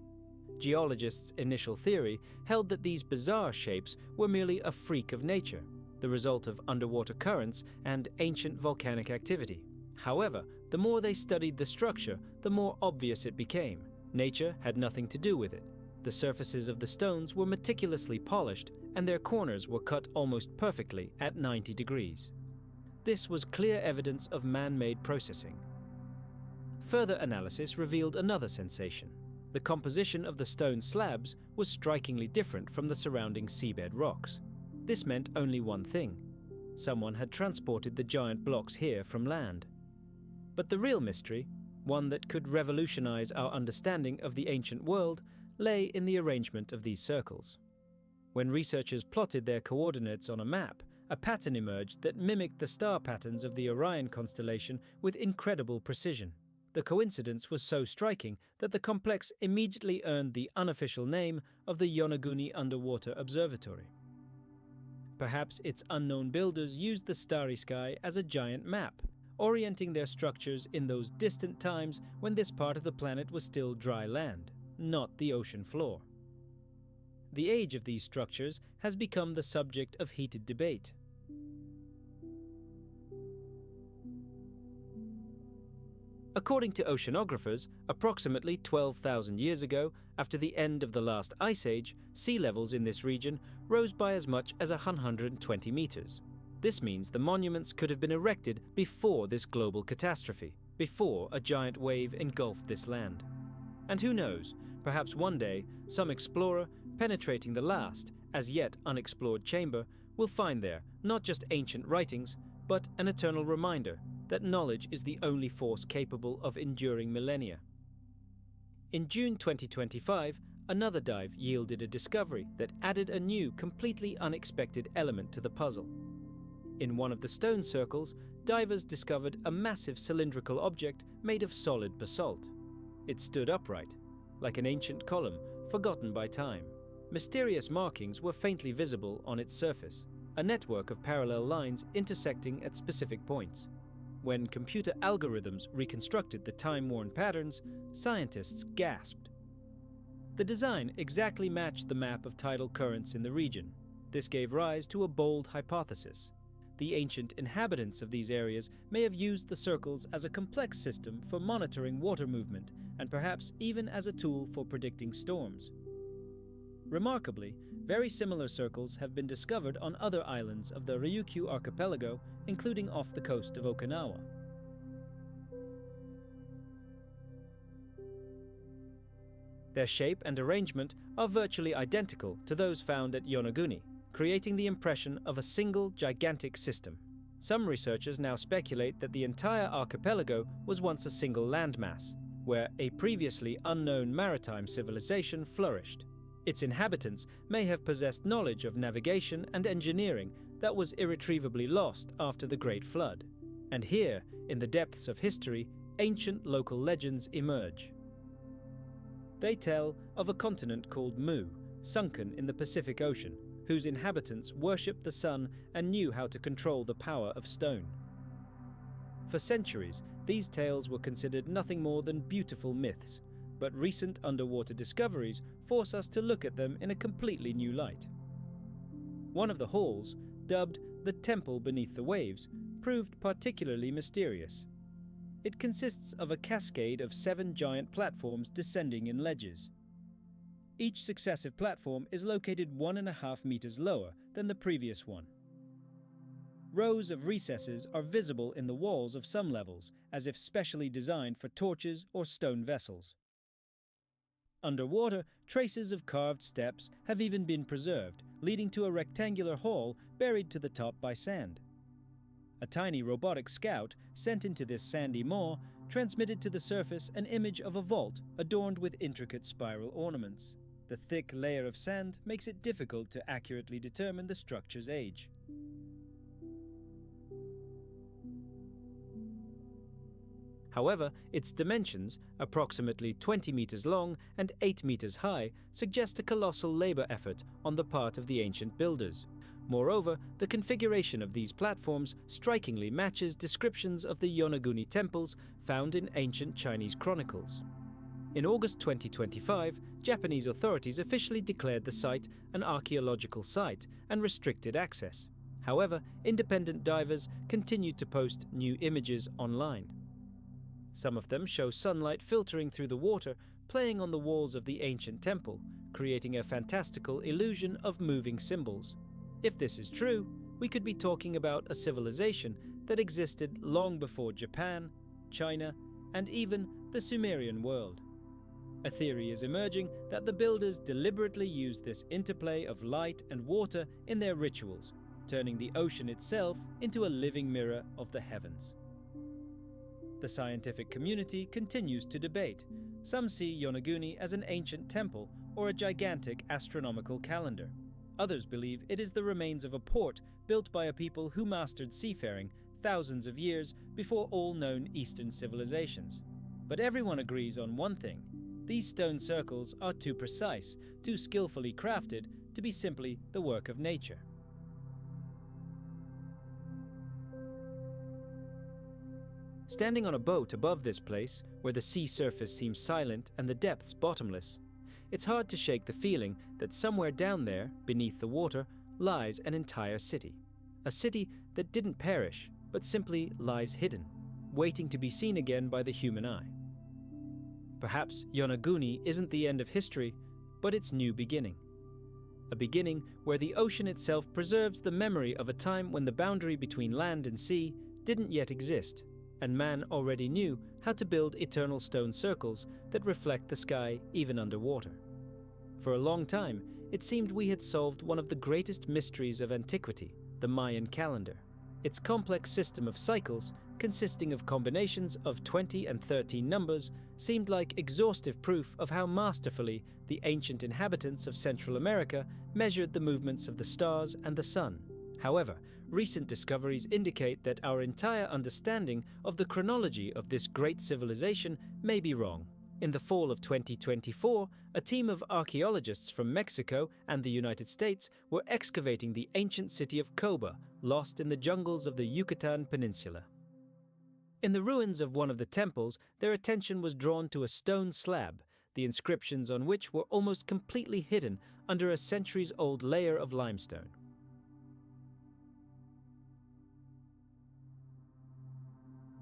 Geologists' initial theory held that these bizarre shapes were merely a freak of nature, the result of underwater currents and ancient volcanic activity. However, the more they studied the structure, the more obvious it became. Nature had nothing to do with it. The surfaces of the stones were meticulously polished, and their corners were cut almost perfectly at 90 degrees. This was clear evidence of man-made processing. Further analysis revealed another sensation. The composition of the stone slabs was strikingly different from the surrounding seabed rocks. This meant only one thing: someone had transported the giant blocks here from land. But the real mystery, one that could revolutionize our understanding of the ancient world, lay in the arrangement of these circles. When researchers plotted their coordinates on a map, a pattern emerged that mimicked the star patterns of the Orion constellation with incredible precision. The coincidence was so striking that the complex immediately earned the unofficial name of the Yonaguni Underwater Observatory. Perhaps its unknown builders used the starry sky as a giant map, orienting their structures in those distant times when this part of the planet was still dry land, not the ocean floor. The age of these structures has become the subject of heated debate. According to oceanographers, approximately 12,000 years ago, after the end of the last ice age, sea levels in this region rose by as much as 120 meters. This means the monuments could have been erected before this global catastrophe, before a giant wave engulfed this land. And who knows, perhaps one day, some explorer, penetrating the last, as yet unexplored chamber, will find there not just ancient writings, but an eternal reminder that knowledge is the only force capable of enduring millennia. In June 2025, another dive yielded a discovery that added a new, completely unexpected element to the puzzle. In one of the stone circles, divers discovered a massive cylindrical object made of solid basalt. It stood upright, like an ancient column, forgotten by time. Mysterious markings were faintly visible on its surface, a network of parallel lines intersecting at specific points. When computer algorithms reconstructed the time-worn patterns, scientists gasped. The design exactly matched the map of tidal currents in the region. This gave rise to a bold hypothesis. The ancient inhabitants of these areas may have used the circles as a complex system for monitoring water movement and perhaps even as a tool for predicting storms. Remarkably, very similar circles have been discovered on other islands of the Ryukyu archipelago, including off the coast of Okinawa. Their shape and arrangement are virtually identical to those found at Yonaguni, creating the impression of a single gigantic system. Some researchers now speculate that the entire archipelago was once a single landmass, where a previously unknown maritime civilization flourished. Its inhabitants may have possessed knowledge of navigation and engineering that was irretrievably lost after the Great Flood. And here, in the depths of history, ancient local legends emerge. They tell of a continent called Mu, sunken in the Pacific Ocean, whose inhabitants worshipped the sun and knew how to control the power of stone. For centuries, these tales were considered nothing more than beautiful myths, but recent underwater discoveries force us to look at them in a completely new light. One of the halls, dubbed the Temple Beneath the Waves, proved particularly mysterious. It consists of a cascade of 7 giant platforms descending in ledges. Each successive platform is located 1.5 meters lower than the previous one. Rows of recesses are visible in the walls of some levels, as if specially designed for torches or stone vessels. Underwater, traces of carved steps have even been preserved, leading to a rectangular hall buried to the top by sand. A tiny robotic scout, sent into this sandy maw, transmitted to the surface an image of a vault adorned with intricate spiral ornaments. The thick layer of sand makes it difficult to accurately determine the structure's age. However, its dimensions, approximately 20 meters long and 8 meters high, suggest a colossal labor effort on the part of the ancient builders. Moreover, the configuration of these platforms strikingly matches descriptions of the Yonaguni temples found in ancient Chinese chronicles. In August 2025, Japanese authorities officially declared the site an archaeological site and restricted access. However, independent divers continued to post new images online. Some of them show sunlight filtering through the water, playing on the walls of the ancient temple, creating a fantastical illusion of moving symbols. If this is true, we could be talking about a civilization that existed long before Japan, China, and even the Sumerian world. A theory is emerging that the builders deliberately used this interplay of light and water in their rituals, turning the ocean itself into a living mirror of the heavens. The scientific community continues to debate. Some see Yonaguni as an ancient temple or a gigantic astronomical calendar. Others believe it is the remains of a port built by a people who mastered seafaring thousands of years before all known Eastern civilizations. But everyone agrees on one thing: these stone circles are too precise, too skillfully crafted to be simply the work of nature. Standing on a boat above this place, where the sea surface seems silent and the depths bottomless, it's hard to shake the feeling that somewhere down there, beneath the water, lies an entire city. A city that didn't perish, but simply lies hidden, waiting to be seen again by the human eye. Perhaps Yonaguni isn't the end of history, but its new beginning. A beginning where the ocean itself preserves the memory of a time when the boundary between land and sea didn't yet exist, and man already knew how to build eternal stone circles that reflect the sky even underwater. For a long time, it seemed we had solved one of the greatest mysteries of antiquity, the Mayan calendar. Its complex system of cycles, consisting of combinations of 20 and 13 numbers, seemed like exhaustive proof of how masterfully the ancient inhabitants of Central America measured the movements of the stars and the sun. However, recent discoveries indicate that our entire understanding of the chronology of this great civilization may be wrong. In the fall of 2024, a team of archaeologists from Mexico and the United States were excavating the ancient city of Coba, lost in the jungles of the Yucatan Peninsula. In the ruins of one of the temples, their attention was drawn to a stone slab, the inscriptions on which were almost completely hidden under a centuries-old layer of limestone.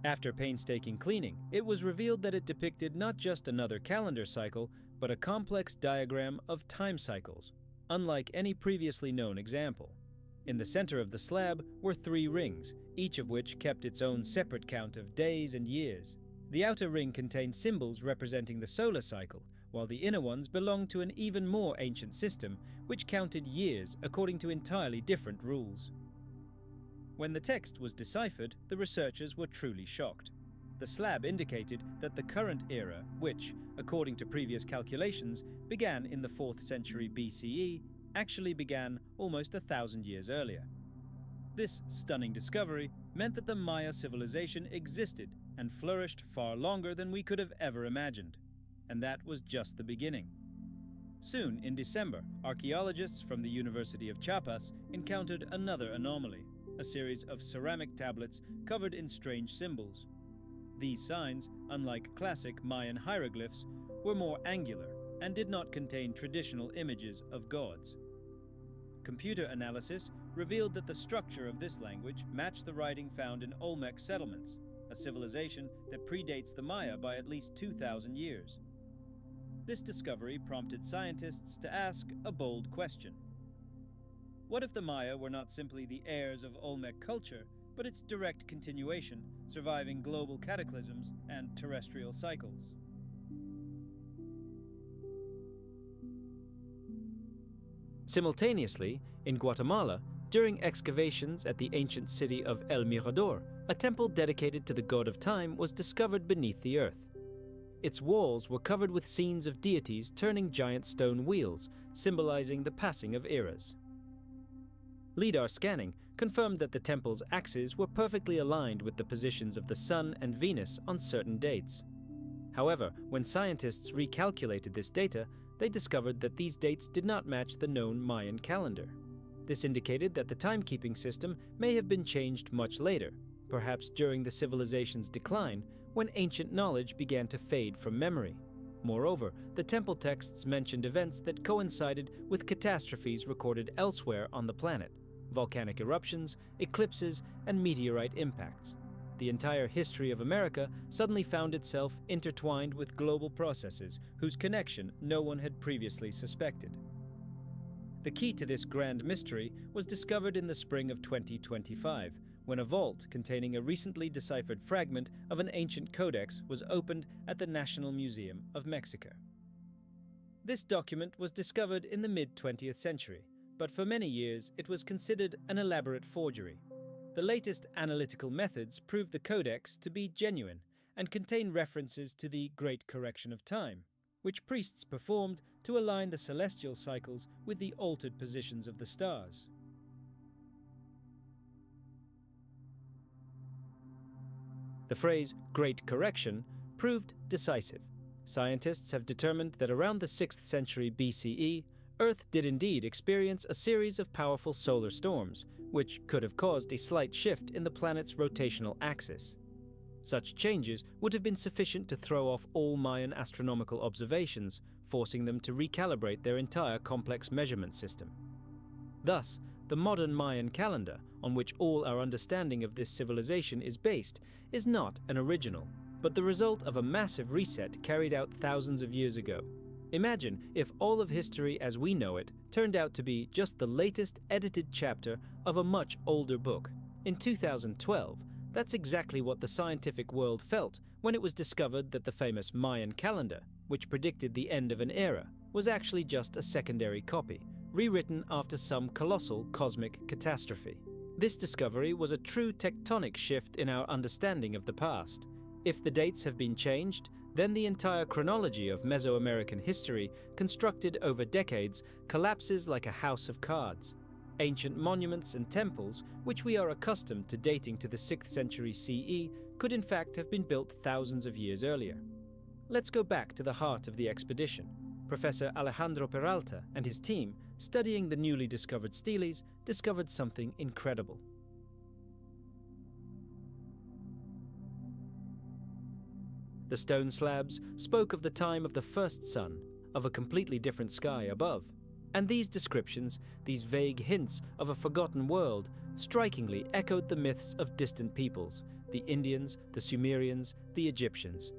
After painstaking cleaning, it was revealed that it depicted not just another calendar cycle, but a complex diagram of time cycles, unlike any previously known example. In the center of the slab were 3 rings, each of which kept its own separate count of days and years. The outer ring contained symbols representing the solar cycle, while the inner ones belonged to an even more ancient system, which counted years according to entirely different rules. When the text was deciphered, the researchers were truly shocked. The slab indicated that the current era, which, according to previous calculations, began in the 4th century BCE, actually began almost 1,000 years earlier. This stunning discovery meant that the Maya civilization existed and flourished far longer than we could have ever imagined. And that was just the beginning. Soon, in December, archaeologists from the University of Chiapas encountered another anomaly: a series of ceramic tablets covered in strange symbols. These signs, unlike classic Mayan hieroglyphs, were more angular and did not contain traditional images of gods. Computer analysis revealed that the structure of this language matched the writing found in Olmec settlements, a civilization that predates the Maya by at least 2,000 years. This discovery prompted scientists to ask a bold question. What if the Maya were not simply the heirs of Olmec culture, but its direct continuation, surviving global cataclysms and terrestrial cycles? Simultaneously, in Guatemala, during excavations at the ancient city of El Mirador, a temple dedicated to the god of time was discovered beneath the earth. Its walls were covered with scenes of deities turning giant stone wheels, symbolizing the passing of eras. LIDAR scanning confirmed that the temple's axes were perfectly aligned with the positions of the Sun and Venus on certain dates. However, when scientists recalculated this data, they discovered that these dates did not match the known Mayan calendar. This indicated that the timekeeping system may have been changed much later, perhaps during the civilization's decline, when ancient knowledge began to fade from memory. Moreover, the temple texts mentioned events that coincided with catastrophes recorded elsewhere on the planet: volcanic eruptions, eclipses, and meteorite impacts. The entire history of America suddenly found itself intertwined with global processes whose connection no one had previously suspected. The key to this grand mystery was discovered in the spring of 2025, when a vault containing a recently deciphered fragment of an ancient codex was opened at the National Museum of Mexico. This document was discovered in the mid-20th century, but for many years it was considered an elaborate forgery. The latest analytical methods proved the codex to be genuine and contain references to the Great Correction of Time, which priests performed to align the celestial cycles with the altered positions of the stars. The phrase Great Correction proved decisive. Scientists have determined that around the 6th century BCE, Earth did indeed experience a series of powerful solar storms, which could have caused a slight shift in the planet's rotational axis. Such changes would have been sufficient to throw off all Mayan astronomical observations, forcing them to recalibrate their entire complex measurement system. Thus, the modern Mayan calendar, on which all our understanding of this civilization is based, is not an original, but the result of a massive reset carried out thousands of years ago. Imagine if all of history as we know it turned out to be just the latest edited chapter of a much older book. In 2012, that's exactly what the scientific world felt when it was discovered that the famous Mayan calendar, which predicted the end of an era, was actually just a secondary copy, rewritten after some colossal cosmic catastrophe. This discovery was a true tectonic shift in our understanding of the past. If the dates have been changed, then the entire chronology of Mesoamerican history, constructed over decades, collapses like a house of cards. Ancient monuments and temples, which we are accustomed to dating to the 6th century CE, could in fact have been built thousands of years earlier. Let's go back to the heart of the expedition. Professor Alejandro Peralta and his team, studying the newly discovered steles, discovered something incredible. The stone slabs spoke of the time of the first sun, of a completely different sky above. And these descriptions, these vague hints of a forgotten world, strikingly echoed the myths of distant peoples, the Indians, the Sumerians, the Egyptians.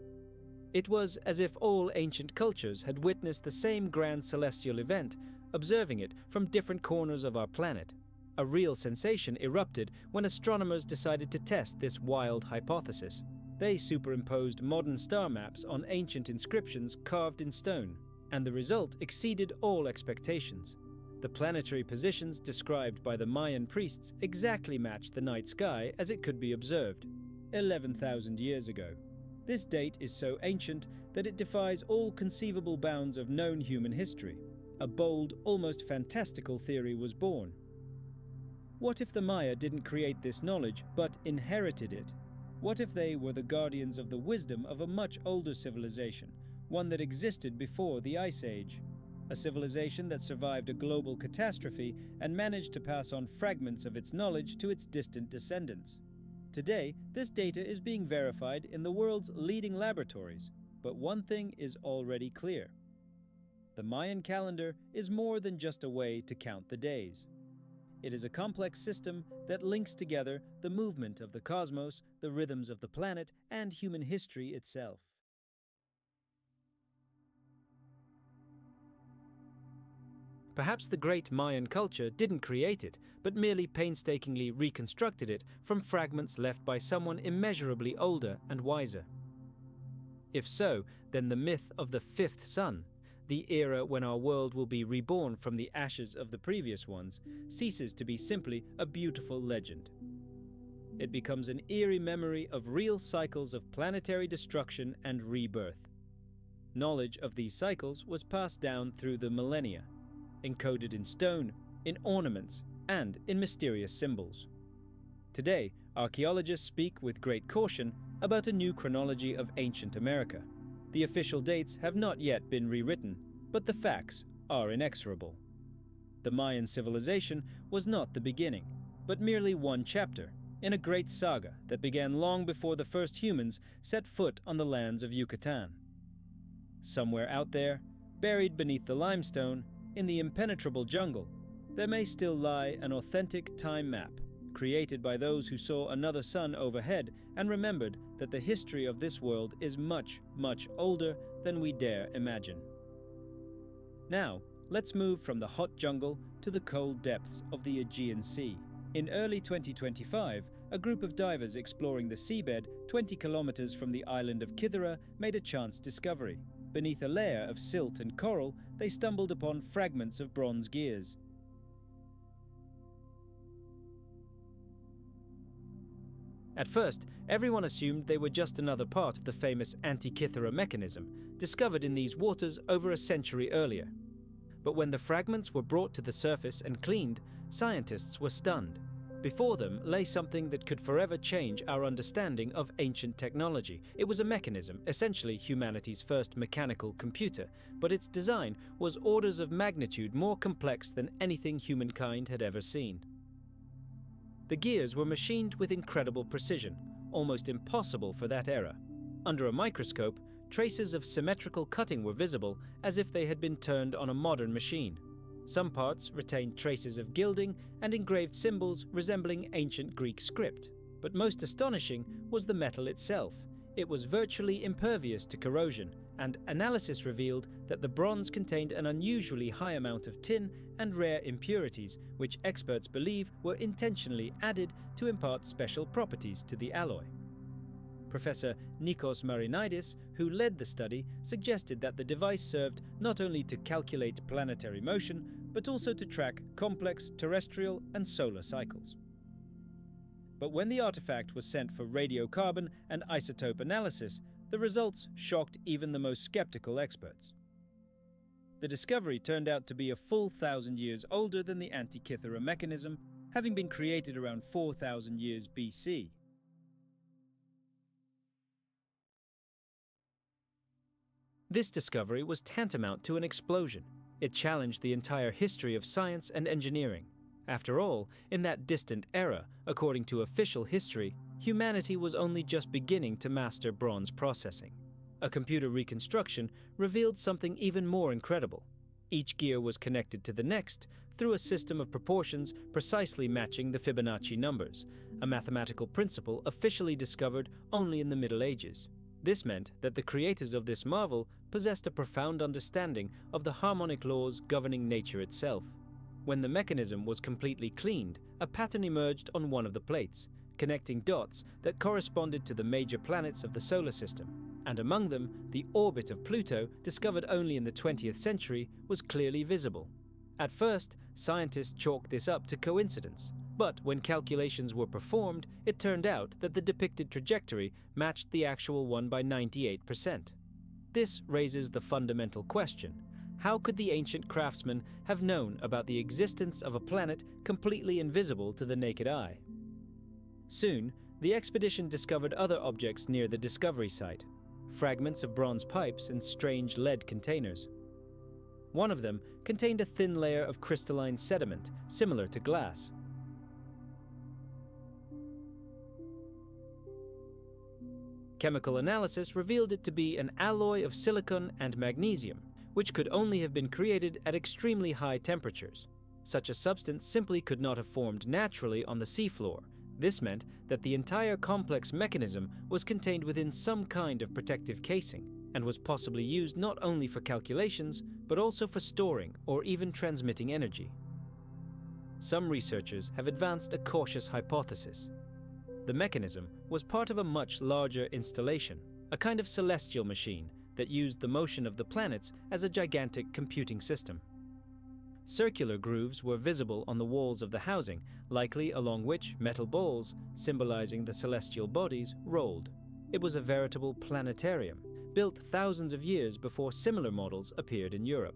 It was as if all ancient cultures had witnessed the same grand celestial event, observing it from different corners of our planet. A real sensation erupted when astronomers decided to test this wild hypothesis. They superimposed modern star maps on ancient inscriptions carved in stone, and the result exceeded all expectations. The planetary positions described by the Mayan priests exactly matched the night sky as it could be observed 11,000 years ago. This date is so ancient that it defies all conceivable bounds of known human history. A bold, almost fantastical theory was born. What if the Maya didn't create this knowledge, but inherited it? What if they were the guardians of the wisdom of a much older civilization, one that existed before the Ice Age? A civilization that survived a global catastrophe and managed to pass on fragments of its knowledge to its distant descendants. Today, this data is being verified in the world's leading laboratories, but one thing is already clear. The Mayan calendar is more than just a way to count the days. It is a complex system that links together the movement of the cosmos, the rhythms of the planet, and human history itself. Perhaps the great Mayan culture didn't create it, but merely painstakingly reconstructed it from fragments left by someone immeasurably older and wiser. If so, then the myth of the fifth sun, the era when our world will be reborn from the ashes of the previous ones, ceases to be simply a beautiful legend. It becomes an eerie memory of real cycles of planetary destruction and rebirth. Knowledge of these cycles was passed down through the millennia, encoded in stone, in ornaments, and in mysterious symbols. Today, archaeologists speak with great caution about a new chronology of ancient America. The official dates have not yet been rewritten, but the facts are inexorable. The Mayan civilization was not the beginning, but merely one chapter in a great saga that began long before the first humans set foot on the lands of Yucatan. Somewhere out there, buried beneath the limestone, in the impenetrable jungle, there may still lie an authentic time map, created by those who saw another sun overhead and remembered that the history of this world is much, much older than we dare imagine. Now, let's move from the hot jungle to the cold depths of the Aegean Sea. In early 2025, a group of divers exploring the seabed 20 kilometers from the island of Kythera made a chance discovery. Beneath a layer of silt and coral, they stumbled upon fragments of bronze gears. At first, everyone assumed they were just another part of the famous Antikythera mechanism, discovered in these waters over a century earlier. But when the fragments were brought to the surface and cleaned, scientists were stunned. Before them lay something that could forever change our understanding of ancient technology. It was a mechanism, essentially humanity's first mechanical computer, but its design was orders of magnitude more complex than anything humankind had ever seen. The gears were machined with incredible precision, almost impossible for that era. Under a microscope, traces of symmetrical cutting were visible as if they had been turned on a modern machine. Some parts retained traces of gilding and engraved symbols resembling ancient Greek script. But most astonishing was the metal itself. It was virtually impervious to corrosion, and analysis revealed that the bronze contained an unusually high amount of tin and rare impurities, which experts believe were intentionally added to impart special properties to the alloy. Professor Nikos Marinidis, who led the study, suggested that the device served not only to calculate planetary motion, but also to track complex terrestrial and solar cycles. But when the artifact was sent for radiocarbon and isotope analysis, the results shocked even the most skeptical experts. The discovery turned out to be a full 1,000 years older than the Antikythera mechanism, having been created around 4,000 years BC. This discovery was tantamount to an explosion. It challenged the entire history of science and engineering. After all, in that distant era, according to official history, humanity was only just beginning to master bronze processing. A computer reconstruction revealed something even more incredible. Each gear was connected to the next through a system of proportions precisely matching the Fibonacci numbers, a mathematical principle officially discovered only in the Middle Ages. This meant that the creators of this marvel possessed a profound understanding of the harmonic laws governing nature itself. When the mechanism was completely cleaned, a pattern emerged on one of the plates, connecting dots that corresponded to the major planets of the solar system, and among them, the orbit of Pluto, discovered only in the 20th century, was clearly visible. At first, scientists chalked this up to coincidence, but when calculations were performed, it turned out that the depicted trajectory matched the actual one by 98%. This raises the fundamental question: how could the ancient craftsmen have known about the existence of a planet completely invisible to the naked eye? Soon, the expedition discovered other objects near the discovery site, fragments of bronze pipes and strange lead containers. One of them contained a thin layer of crystalline sediment, similar to glass. Chemical analysis revealed it to be an alloy of silicon and magnesium, which could only have been created at extremely high temperatures. Such a substance simply could not have formed naturally on the seafloor. This meant that the entire complex mechanism was contained within some kind of protective casing, and was possibly used not only for calculations, but also for storing or even transmitting energy. Some researchers have advanced a cautious hypothesis. The mechanism was part of a much larger installation, a kind of celestial machine that used the motion of the planets as a gigantic computing system. Circular grooves were visible on the walls of the housing, likely along which metal balls, symbolizing the celestial bodies, rolled. It was a veritable planetarium, built thousands of years before similar models appeared in Europe.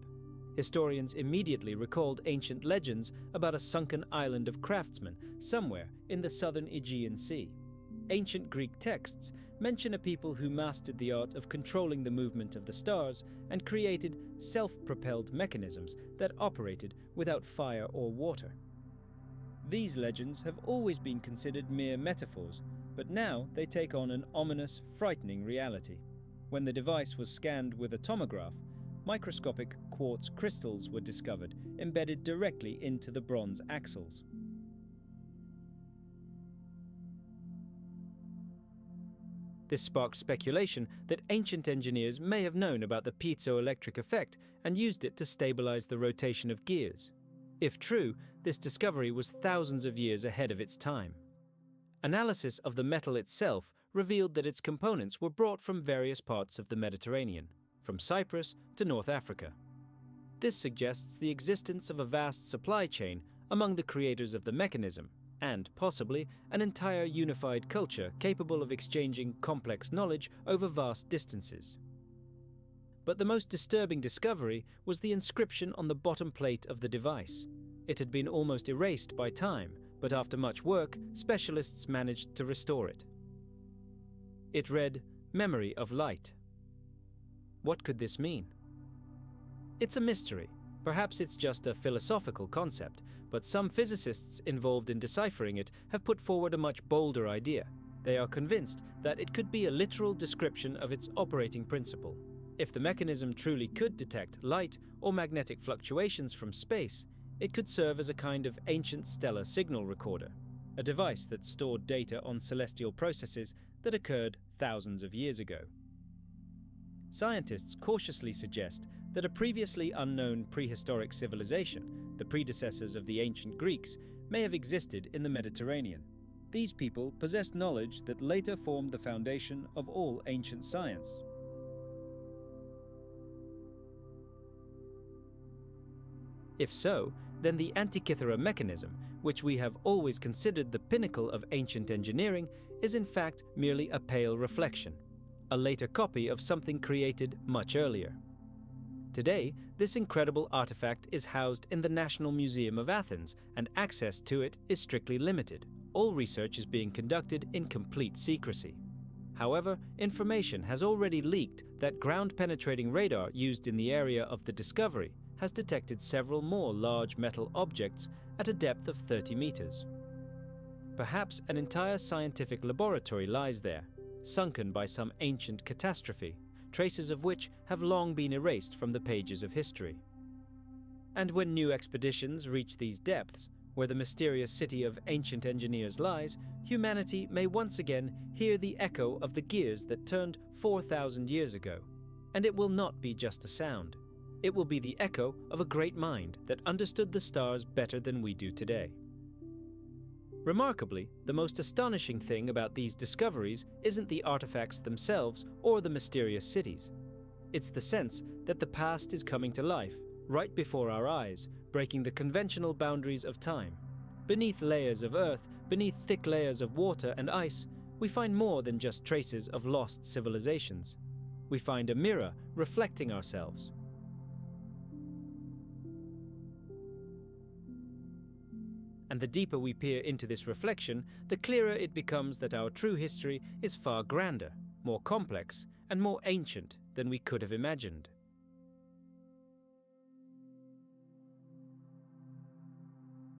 Historians immediately recalled ancient legends about a sunken island of craftsmen somewhere in the southern Aegean Sea. Ancient Greek texts mention a people who mastered the art of controlling the movement of the stars and created self-propelled mechanisms that operated without fire or water. These legends have always been considered mere metaphors, but now they take on an ominous, frightening reality. when the device was scanned with a tomograph, microscopic quartz crystals were discovered embedded directly into the bronze axles. This sparked speculation that ancient engineers may have known about the piezoelectric effect and used it to stabilize the rotation of gears. If true, this discovery was thousands of years ahead of its time. Analysis of the metal itself revealed that its components were brought from various parts of the Mediterranean, from Cyprus to North Africa. This suggests the existence of a vast supply chain among the creators of the mechanism, and possibly an entire unified culture capable of exchanging complex knowledge over vast distances. But the most disturbing discovery was the inscription on the bottom plate of the device. It had been almost erased by time, but after much work, specialists managed to restore it. It read, "Memory of Light." What could this mean? It's a mystery. Perhaps it's just a philosophical concept, but some physicists involved in deciphering it have put forward a much bolder idea. They are convinced that it could be a literal description of its operating principle. If the mechanism truly could detect light or magnetic fluctuations from space, it could serve as a kind of ancient stellar signal recorder, a device that stored data on celestial processes that occurred thousands of years ago. Scientists cautiously suggest that a previously unknown prehistoric civilization, the predecessors of the ancient Greeks, may have existed in the Mediterranean. These people possessed knowledge that later formed the foundation of all ancient science. If so, then the Antikythera mechanism, which we have always considered the pinnacle of ancient engineering, is in fact merely a pale reflection, a later copy of something created much earlier. Today, this incredible artifact is housed in the National Museum of Athens, and access to it is strictly limited. All research is being conducted in complete secrecy. However, information has already leaked that ground-penetrating radar used in the area of the discovery has detected several more large metal objects at a depth of 30 meters. Perhaps an entire scientific laboratory lies there, sunken by some ancient catastrophe, traces of which have long been erased from the pages of history. And when new expeditions reach these depths, where the mysterious city of ancient engineers lies, humanity may once again hear the echo of the gears that turned 4,000 years ago. And it will not be just a sound. It will be the echo of a great mind that understood the stars better than we do today. Remarkably, the most astonishing thing about these discoveries isn't the artifacts themselves or the mysterious cities. It's the sense that the past is coming to life, right before our eyes, breaking the conventional boundaries of time. Beneath layers of earth, beneath thick layers of water and ice, we find more than just traces of lost civilizations. We find a mirror reflecting ourselves. And the deeper we peer into this reflection, the clearer it becomes that our true history is far grander, more complex, and more ancient than we could have imagined.